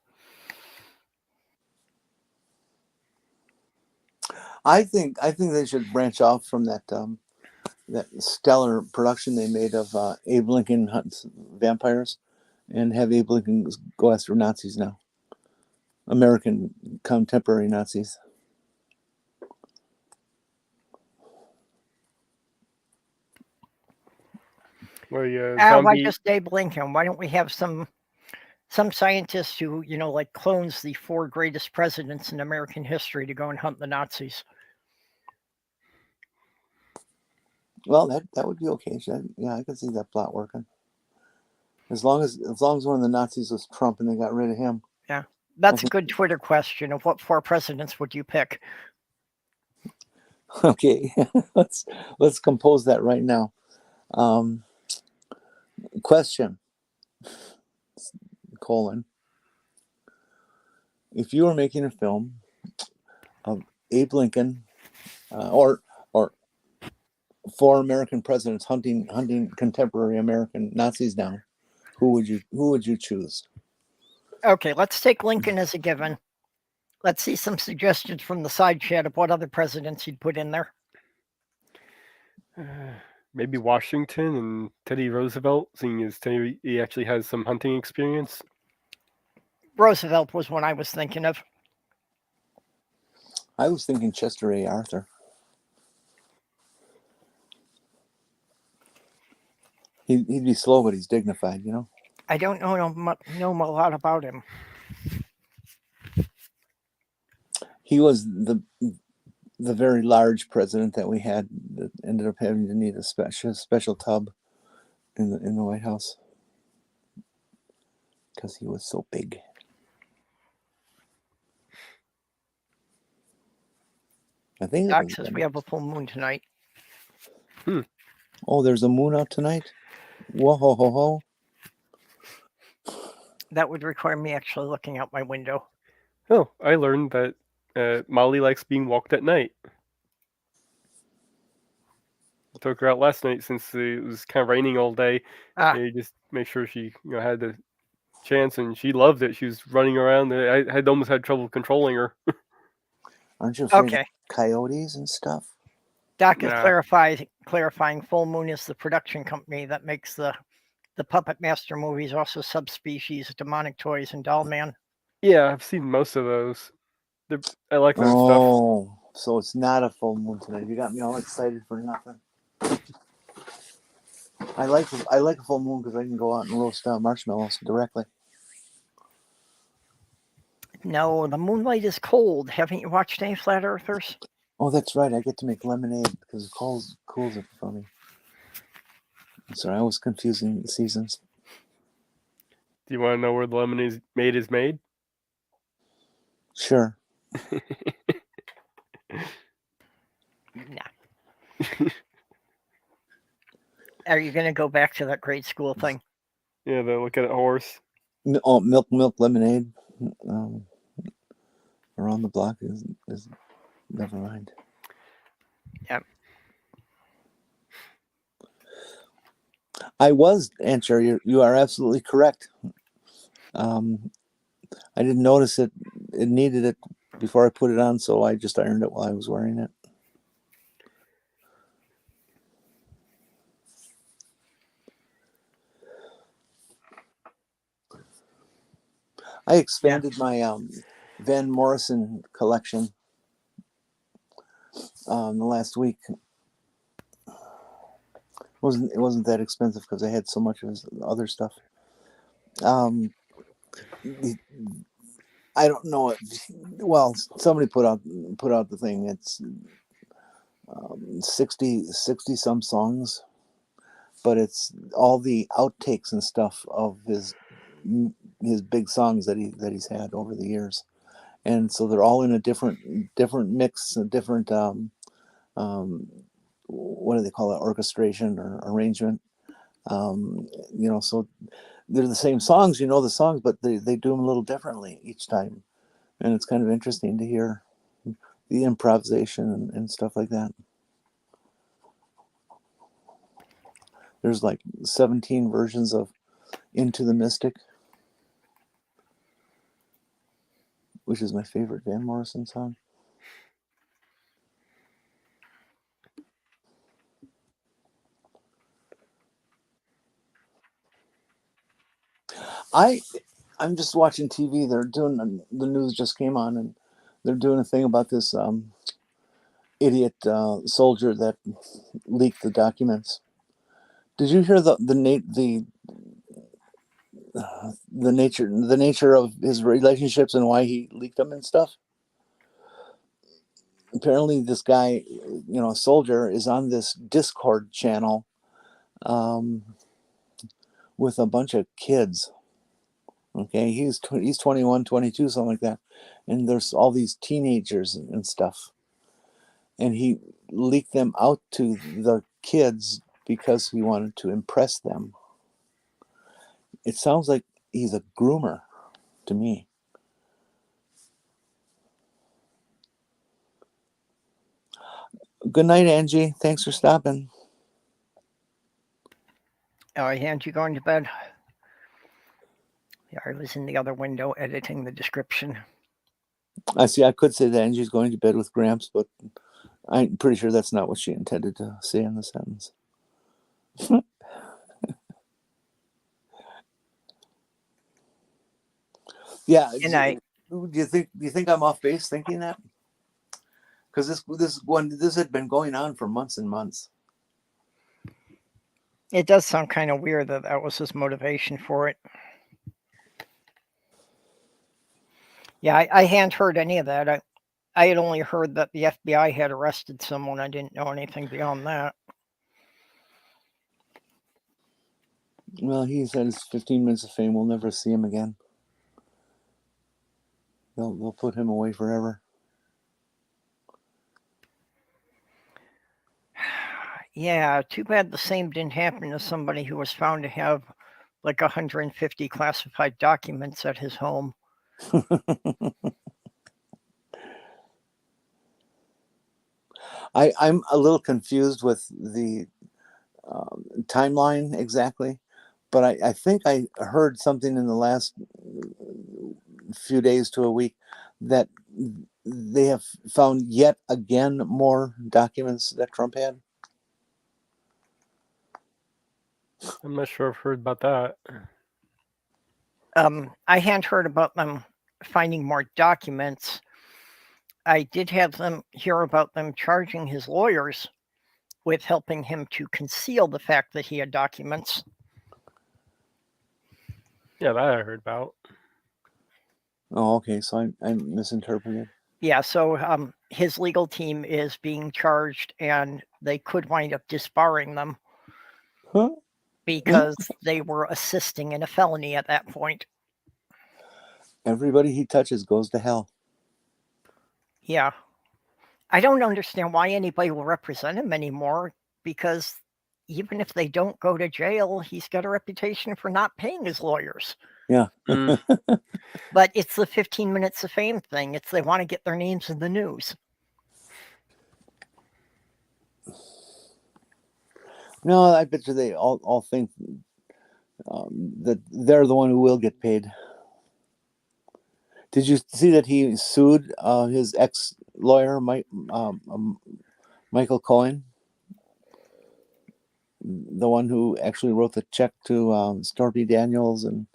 I think they should branch off from that stellar production they made of Abe Lincoln hunts vampires, and have Abe Lincoln go after Nazis now. American contemporary Nazis. Why just Abe Lincoln? Why don't we have some scientist who, like clones the 4 greatest presidents in American history to go and hunt the Nazis? Well, that would be okay. Yeah, I can see that plot working. As long as one of the Nazis was Trump and they got rid of him. Yeah, that's a good Twitter question. Of what 4 presidents would you pick? Okay, let's compose that right now. Question: if you were making a film of Abe Lincoln or 4 American presidents hunting contemporary American Nazis down, who would you choose? Okay, let's take Lincoln as a given. Let's see some suggestions from the side chat of what other presidents you'd put in there. Maybe Washington and Teddy Roosevelt, seeing as Teddy he actually has some hunting experience. Roosevelt was one I was thinking of. I was thinking Chester A. Arthur. He'd be slow, but he's dignified, I don't know a lot about him. He was the very large president that we had that ended up having to need a special tub in the White House because he was so big. I think Doc says we have a full moon tonight. Oh, there's a moon out tonight. Whoa, ho, ho, ho. That would require me actually looking out my window. Oh, I learned that Molly likes being walked at night. I took her out last night since it was kind of raining all day. You just make sure she had the chance, and she loved it. She was running around. I had almost had trouble controlling her. Aren't you afraid of coyotes and stuff? Doc is clarifying Full Moon is the production company that makes the Puppet Master movies, also Subspecies, Demonic Toys, and Doll Man. Yeah, I've seen most of those. I like that stuff. Oh, so it's not a full moon tonight. You got me all excited for nothing. I like a full moon because I can go out and roast marshmallows directly. No, the moonlight is cold. Haven't you watched any Flat Earthers? Oh, that's right. I get to make lemonade because it cools it for me. Sorry, I was confusing the seasons. Do you want to know where the lemonade is made? Sure. Nah. Are you going to go back to that grade school thing? Yeah, the look at it horse. Oh, milk lemonade. Around the block is never mind. Yep. I was, Answer, you are absolutely correct. I didn't notice it needed it before I put it on, so I just ironed it while I was wearing it. I expanded my Van Morrison collection the last week. It wasn't that expensive because I had so much of his other stuff. I don't know it. Well, somebody put out the thing. It's 60 some songs, but it's all the outtakes and stuff of his big songs that he's had over the years, and so they're all in a different mix, a different what do they call it, orchestration or arrangement. So they're the same songs, the songs, but they do them a little differently each time, and it's kind of interesting to hear the improvisation and stuff like that. There's like 17 versions of Into the Mystic, which is my favorite Van Morrison song. I'm just watching TV. They're doing, the news just came on, and they're doing a thing about this idiot soldier that leaked the documents. Did you hear the nature of his relationships and why he leaked them and stuff? Apparently, this guy, a soldier, is on this Discord channel with a bunch of kids. Okay, he's 21, 22, something like that, and there's all these teenagers and stuff, and he leaked them out to the kids because he wanted to impress them. It sounds like he's a groomer to me. Good night, Angie. Thanks for stopping. Oh, and you going to bed? Yeah, I was in the other window editing the description. I see. I could say that Angie's going to bed with Gramps, but I'm pretty sure that's not what she intended to say in the sentence. Yeah. Do you think I'm off base thinking that? Because this had been going on for months and months. It does sound kind of weird that was his motivation for it. Yeah, I hadn't heard any of that. I had only heard that the FBI had arrested someone. I didn't know anything beyond that. Well, he said his 15 minutes of fame. We'll never see him again. They'll put him away forever. Yeah, too bad the same didn't happen to somebody who was found to have like 150 classified documents at his home. I'm a little confused with the timeline exactly, but I think I heard something in the last few days to a week that they have found yet again more documents that Trump had. I'm not sure I've heard about that. I hadn't heard about them finding more documents. I did have them hear about them charging his lawyers with helping him to conceal the fact that he had documents. Yeah, that I heard about. Oh, okay. So I misinterpreted. Yeah, so his legal team is being charged, and they could wind up disbarring them because they were assisting in a felony at that point. Everybody he touches goes to hell. Yeah. I don't understand why anybody will represent him anymore, because even if they don't go to jail, he's got a reputation for not paying his lawyers. Yeah. But it's the 15 minutes of fame thing. It's they want to get their names in the news. No, I bet you they all think that they're the one who will get paid. Did you see that he sued his ex-lawyer, Michael Cohen? The one who actually wrote the check to Stormy Daniels, and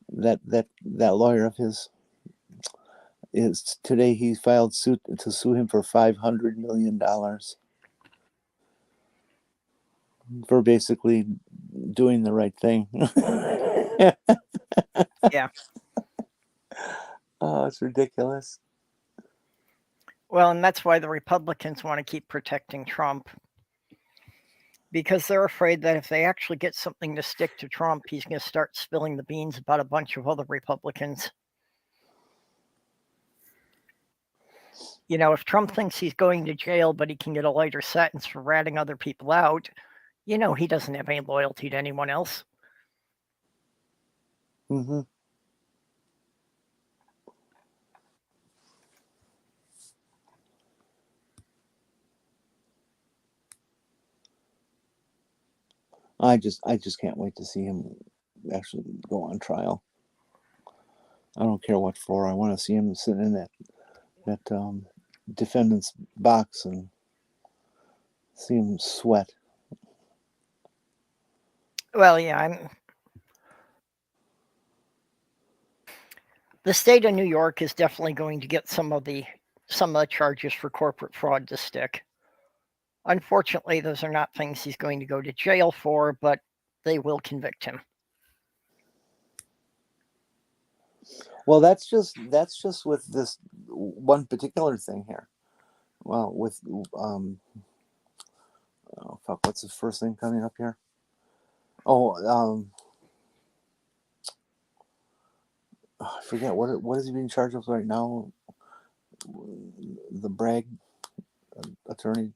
that lawyer of his is today he filed suit to sue him for $500 million for basically doing the right thing. Yeah. Oh, it's ridiculous. Well, and that's why the Republicans want to keep protecting Trump, because they're afraid that if they actually get something to stick to Trump, he's going to start spilling the beans about a bunch of other Republicans. You know, if Trump thinks he's going to jail, but he can get a lighter sentence for ratting other people out, you know, he doesn't have any loyalty to anyone else. Mm-hmm. I just can't wait to see him actually go on trial. I don't care what for. I want to see him sitting in that defendant's box and see him sweat. Well, yeah, the state of New York is definitely going to get some of the charges for corporate fraud to stick. Unfortunately, those are not things he's going to go to jail for, but they will convict him. Well, that's just with this one particular thing here. Well, with oh fuck, what's the first thing coming up here? Oh, I forget what is he being charged with right now? The Bragg attorney.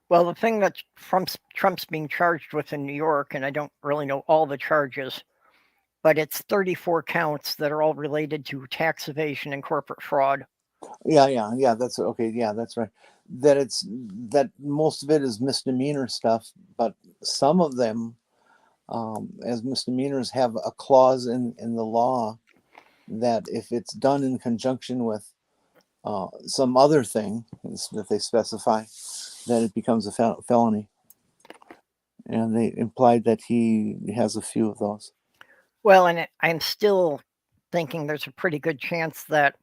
Well, the thing that Trump's being charged with in New York, and I don't really know all the charges, but it's 34 counts that are all related to tax evasion and corporate fraud. Yeah. That's okay. Yeah, that's right. That most of it is misdemeanor stuff, but some of them, as misdemeanors, have a clause in the law that if it's done in conjunction with some other thing that they specify, that it becomes a felony. And they implied that he has a few of those. Well, and I'm still thinking there's a pretty good chance that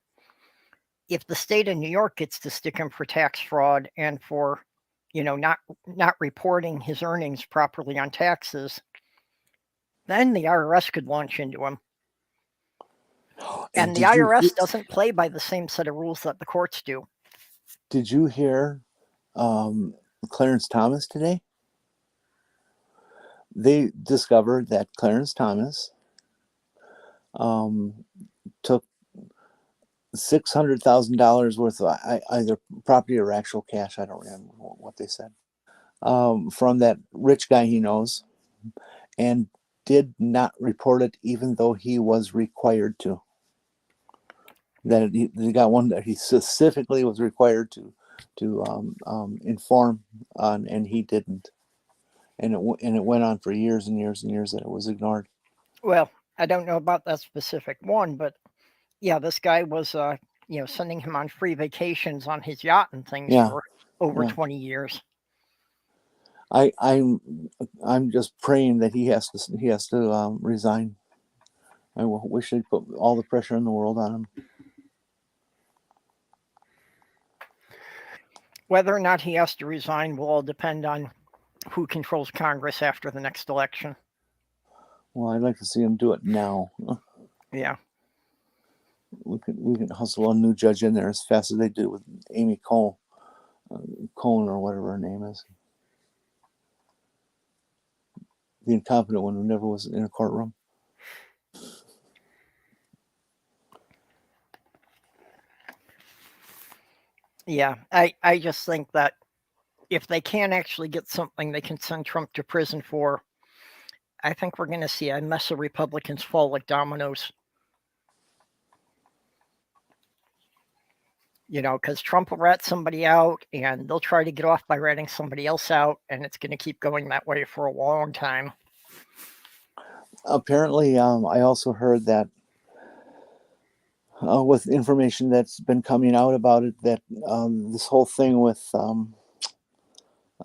if the state of New York gets to stick him for tax fraud and for, you know, not reporting his earnings properly on taxes, then the IRS could launch into him. And the IRS doesn't play by the same set of rules that the courts do. Did you hear Clarence Thomas today? They discovered that Clarence Thomas took $600,000 worth of either property or actual cash. I don't remember what they said. From that rich guy he knows, and did not report it, even though he was required to. That he got one that he specifically was required to inform on, and he didn't. And it went on for years and years and years that it was ignored. Well, I don't know about that specific one, but yeah, this guy was sending him on free vacations on his yacht and things for over 20 years. I'm just praying that he has to resign. I wish they'd put all the pressure in the world on him. Whether or not he has to resign will all depend on who controls Congress after the next election. Well, I'd like to see him do it now. Yeah. We can hustle a new judge in there as fast as they did with Amy Cohn or whatever her name is. The incompetent one who never was in a courtroom. Yeah, I just think that if they can't actually get something they can send Trump to prison for, I think we're going to see a mess of Republicans fall like dominoes. Because Trump will rat somebody out, and they'll try to get off by ratting somebody else out, and it's going to keep going that way for a long time. Apparently, I also heard that with information that's been coming out about it, that this whole thing with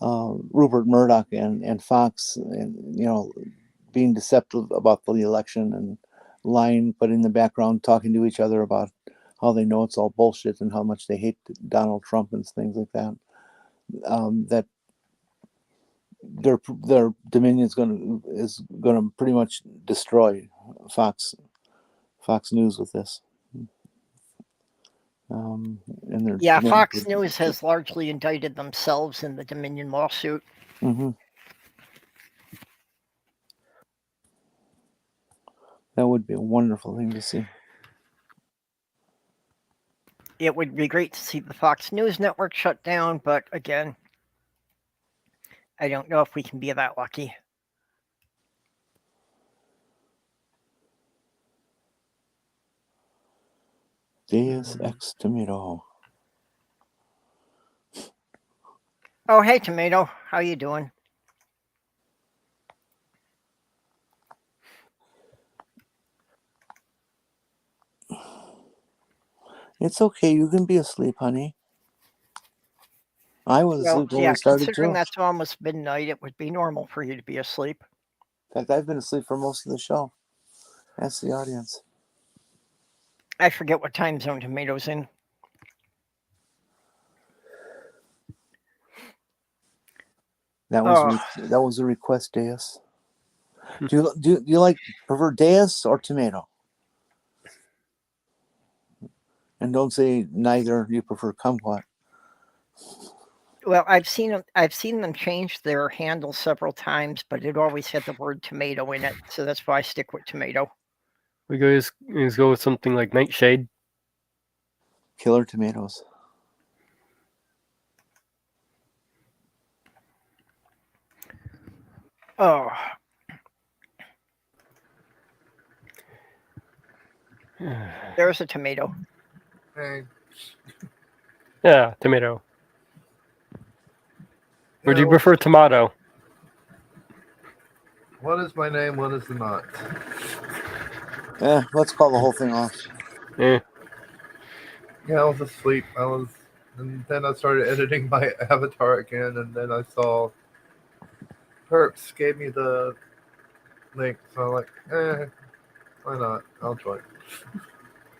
Rupert Murdoch and Fox, and being deceptive about the election and lying, but in the background talking to each other about how they know it's all bullshit and how much they hate Donald Trump and things like that. That their Dominion is going to pretty much destroy Fox News with this. Fox News has largely indicted themselves in the Dominion lawsuit. Mm-hmm. That would be a wonderful thing to see. It would be great to see the Fox News network shut down, but again, I don't know if we can be that lucky. Deus ex Tomato. Oh, hey, Tomato. How you doing? It's okay. You can be asleep, honey. I was asleep when we started, considering too. that's almost midnight, it would be normal for you to be asleep. In fact, I've been asleep for most of the show. That's the audience. I forget what time zone Tomato's in. That was a request, Deus. Do you prefer Deus or Tomato? And don't say neither. You prefer kumquat. Well, I've seen them change their handle several times, but it always had the word tomato in it, so that's why I stick with Tomato. We guys go with something like Nightshade. Killer Tomatoes. Oh. There's a tomato. Hey. Yeah, tomato. Or do you prefer tomato? What is my name? What is it not? Let's call the whole thing off. Yeah, I was asleep. And then I started editing my avatar again, and then I saw Perps gave me the link, so I'm like, why not? I'll join.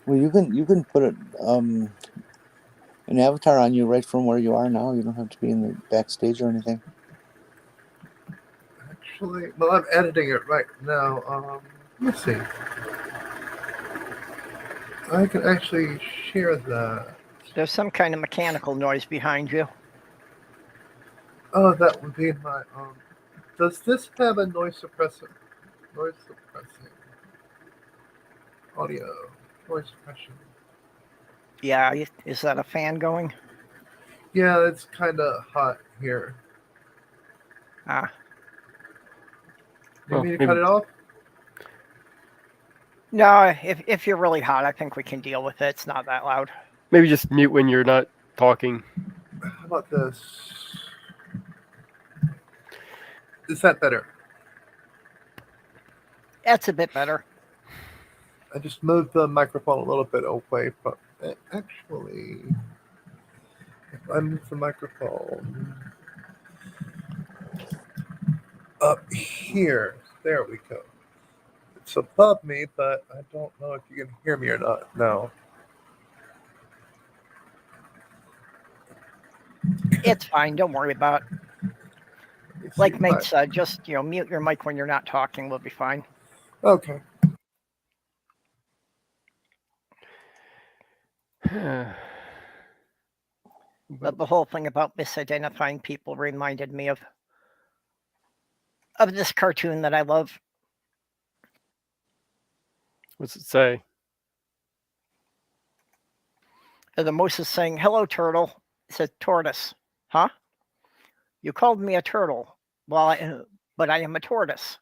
Well, you can put it an avatar on you right from where you are now. You don't have to be in the backstage or anything. Actually, well, I'm editing it right now. Let's see. I can actually share that. There's some kind of mechanical noise behind you. Oh, that would be my Does this have a noise suppressor? Noise suppressing. Audio. Noise suppression. Yeah, is that a fan going? Yeah, it's kind of hot here. Ah, You Well, want me to maybe, cut it off? no. If you're really hot, I think we can deal with it. It's not that loud. maybe just mute when you're not talking. How about this? Is that better? That's a bit better. I just moved the microphone a little bit away from it. Actually, if I move the microphone up here, there we go. It's above me, but I don't know if you can hear me or not. No. It's fine. Don't worry about it. Let me see. Like Mate said, just mute your mic when you're not talking. We'll be fine. Okay. But the whole thing about misidentifying people reminded me of this cartoon that I love. What's it say? The mouse is saying, "Hello, turtle." It says, "Tortoise." Huh? You called me a turtle. Well, but I am a tortoise.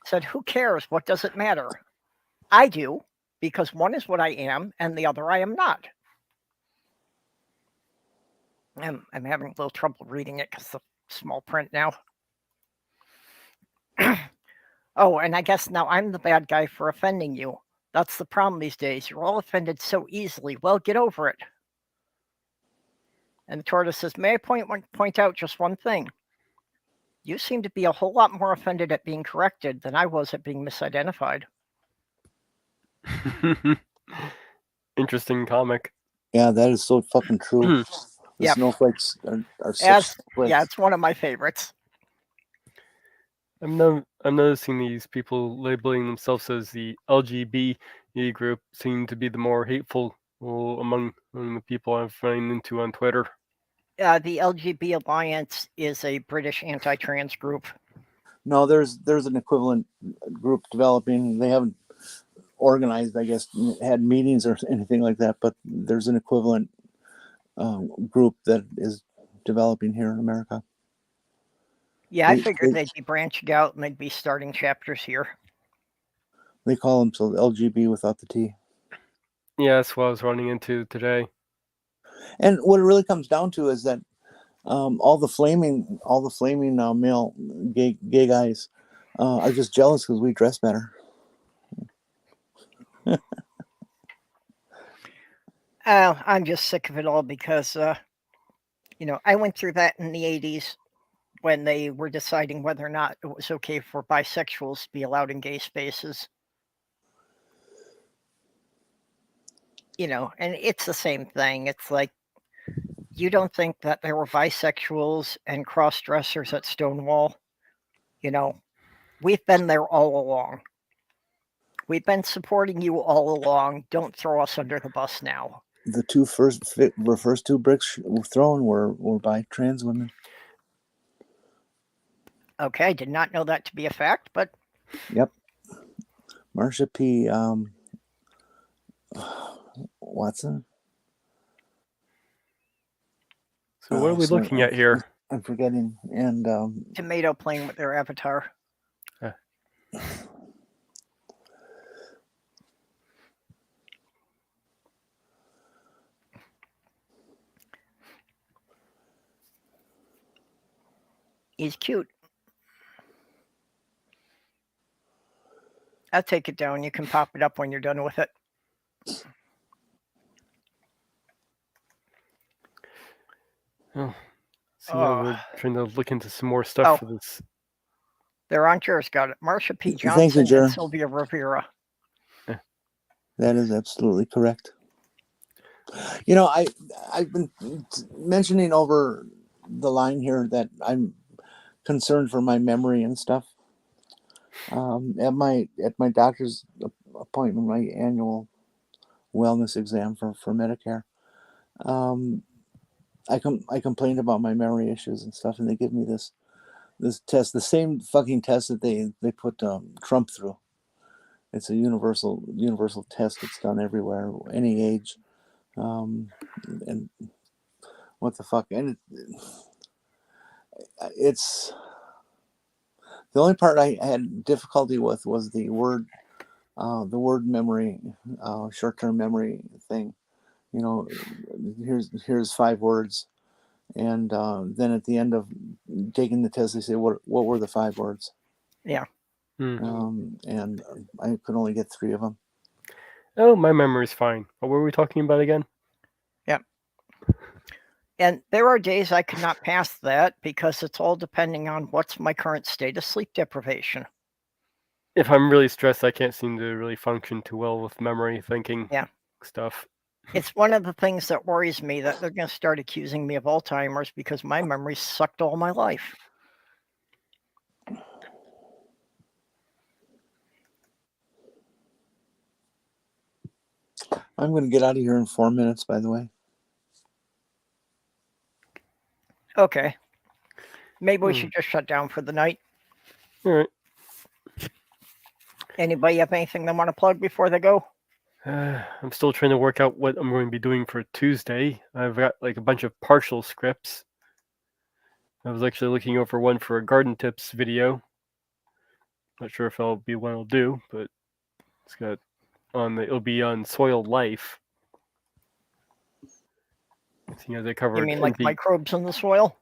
Said, "Who cares? What does it matter?" I do, because one is what I am, and the other I am not. I'm having a little trouble reading it because the small print now. Oh, and I guess now I'm the bad guy for offending you. That's the problem these days. You're all offended so easily. Well, get over it. And the tortoise says, "May I point out just one thing? You seem to be a whole lot more offended at being corrected than I was at being misidentified." Interesting comic. Yeah, that is so fucking true. The Yep. snowflakes are such snowflakes. Yeah, it's one of my favorites. I'm noticing these people labeling themselves as the LGBT group seem to be the more hateful among the people I've run into on Twitter. The LGBT Alliance is a British anti-trans group. No, there's an equivalent group developing. They haven't organized, I guess, had meetings or anything like that, but there's an equivalent group that is developing here in America. Yeah, I figured they'd be branching out and they'd be starting chapters here. They call themselves LGBT without the T. Yeah, that's what I was running into today. And what it really comes down to is that all the flaming male gay guys are just jealous because we dress better. I'm just sick of it all because, I went through that in the 80s when they were deciding whether or not it was okay for bisexuals to be allowed in gay spaces. And it's the same thing. It's like, you don't think that there were bisexuals and cross-dressers at Stonewall? We've been there all along. We've been supporting you all along. Don't throw us under the bus now. The first two bricks thrown were by trans women. Okay, I did not know that to be a fact, but... Yep. Marsha P. Watson. So what are we looking at here? I'm forgetting. And Tomato playing with their avatar. He's cute. I'll take it down. You can pop it up when you're done with it. Oh, we're trying to look into some more stuff for this. They're on yours, got it. Marsha P. Johnson and Sylvia Rivera. Yeah. That is absolutely correct. I've been mentioning over the line here that I'm concerned for my memory and stuff. At my doctor's appointment, my annual wellness exam for Medicare, I complained about my memory issues and stuff, and they give me this test, the same fucking test that they put Trump through. It's a universal test. It's done everywhere, any age, and what the fuck? And it's the only part I had difficulty with was the word memory, short-term memory thing. You know, here's 5 words, and then at the end of taking the test, they say what were the 5 words. Yeah. And I could only get 3 of them. Oh, my memory's fine. What were we talking about again? Yep. And there are days I could not pass that because it's all depending on what's my current state of sleep deprivation. If I'm really stressed, I can't seem to really function too well with memory, thinking stuff. It's one of the things that worries me, that they're going to start accusing me of Alzheimer's because my memory sucked all my life. I'm going to get out of here in 4 minutes, by the way. Okay. Maybe we should just shut down for the night. All right. Anybody have anything they want to plug before they go? I'm still trying to work out what I'm going to be doing for Tuesday. I've got like a bunch of partial scripts. I was actually looking over one for a garden tips video. Not sure if that'll be what I'll do, but it's got it'll be on soil life. Seeing as I covered. You mean like microbes in the soil?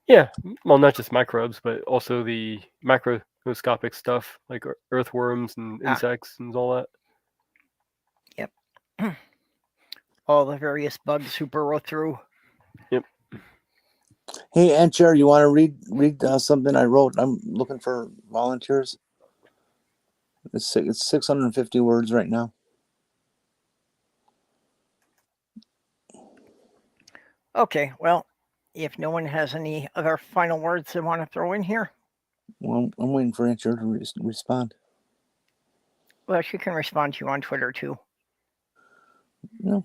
Yeah, well, not just microbes, but also the macroscopic stuff like earthworms and insects and all that. Yep. All the various bugs who burrow through. Yep. Hey, Aunt Chair, you want to read something I wrote? I'm looking for volunteers. It's 650 words right now. Okay, well, if no one has any other final words they want to throw in here. Well, I'm waiting for Aunt Chair to respond. Well, she can respond to you on Twitter too. No,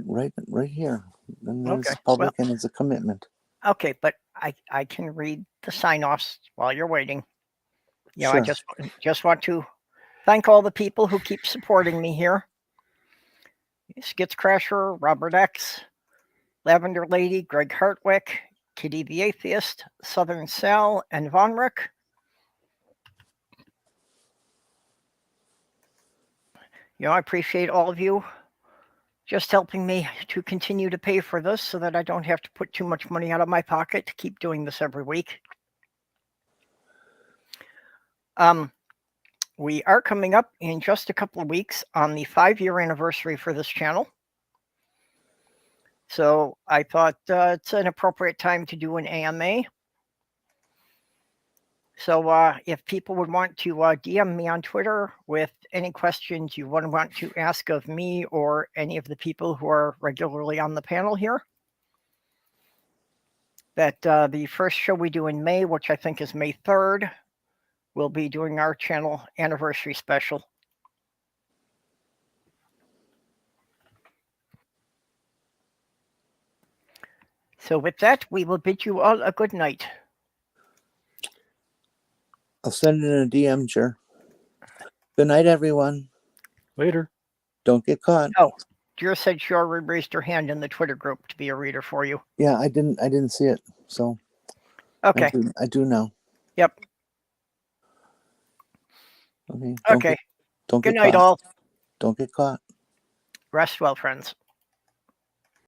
right here. And it's public and it's a commitment. Okay, but I can read the sign-offs while you're waiting. You know, Sure. I just want to thank all the people who keep supporting me here. Skits Crasher, Robert X, Lavender Lady, Greg Hartwick, Kitty the Atheist, Southern Sal, and Vonrek. You know, I appreciate all of you just helping me to continue to pay for this so that I don't have to put too much money out of my pocket to keep doing this every week. We are coming up in just a couple of weeks on the 5-year anniversary for this channel. So I thought it's an appropriate time to do an AMA. So if people would want to DM me on Twitter with any questions you want to ask of me or any of the people who are regularly on the panel here, that the first show we do in May, which I think is May 3rd, we'll be doing our channel anniversary special. So with that, we will bid you all a good night. I'll send it in a DM, Chair. Good night, everyone. Later. Don't get caught. Oh, Jira said she already raised her hand in the Twitter group to be a reader for you. Yeah, I didn't see it, so okay. I do now. Yep. Okay. Okay. Don't Good get night, caught. all. Don't get caught. Rest well, friends.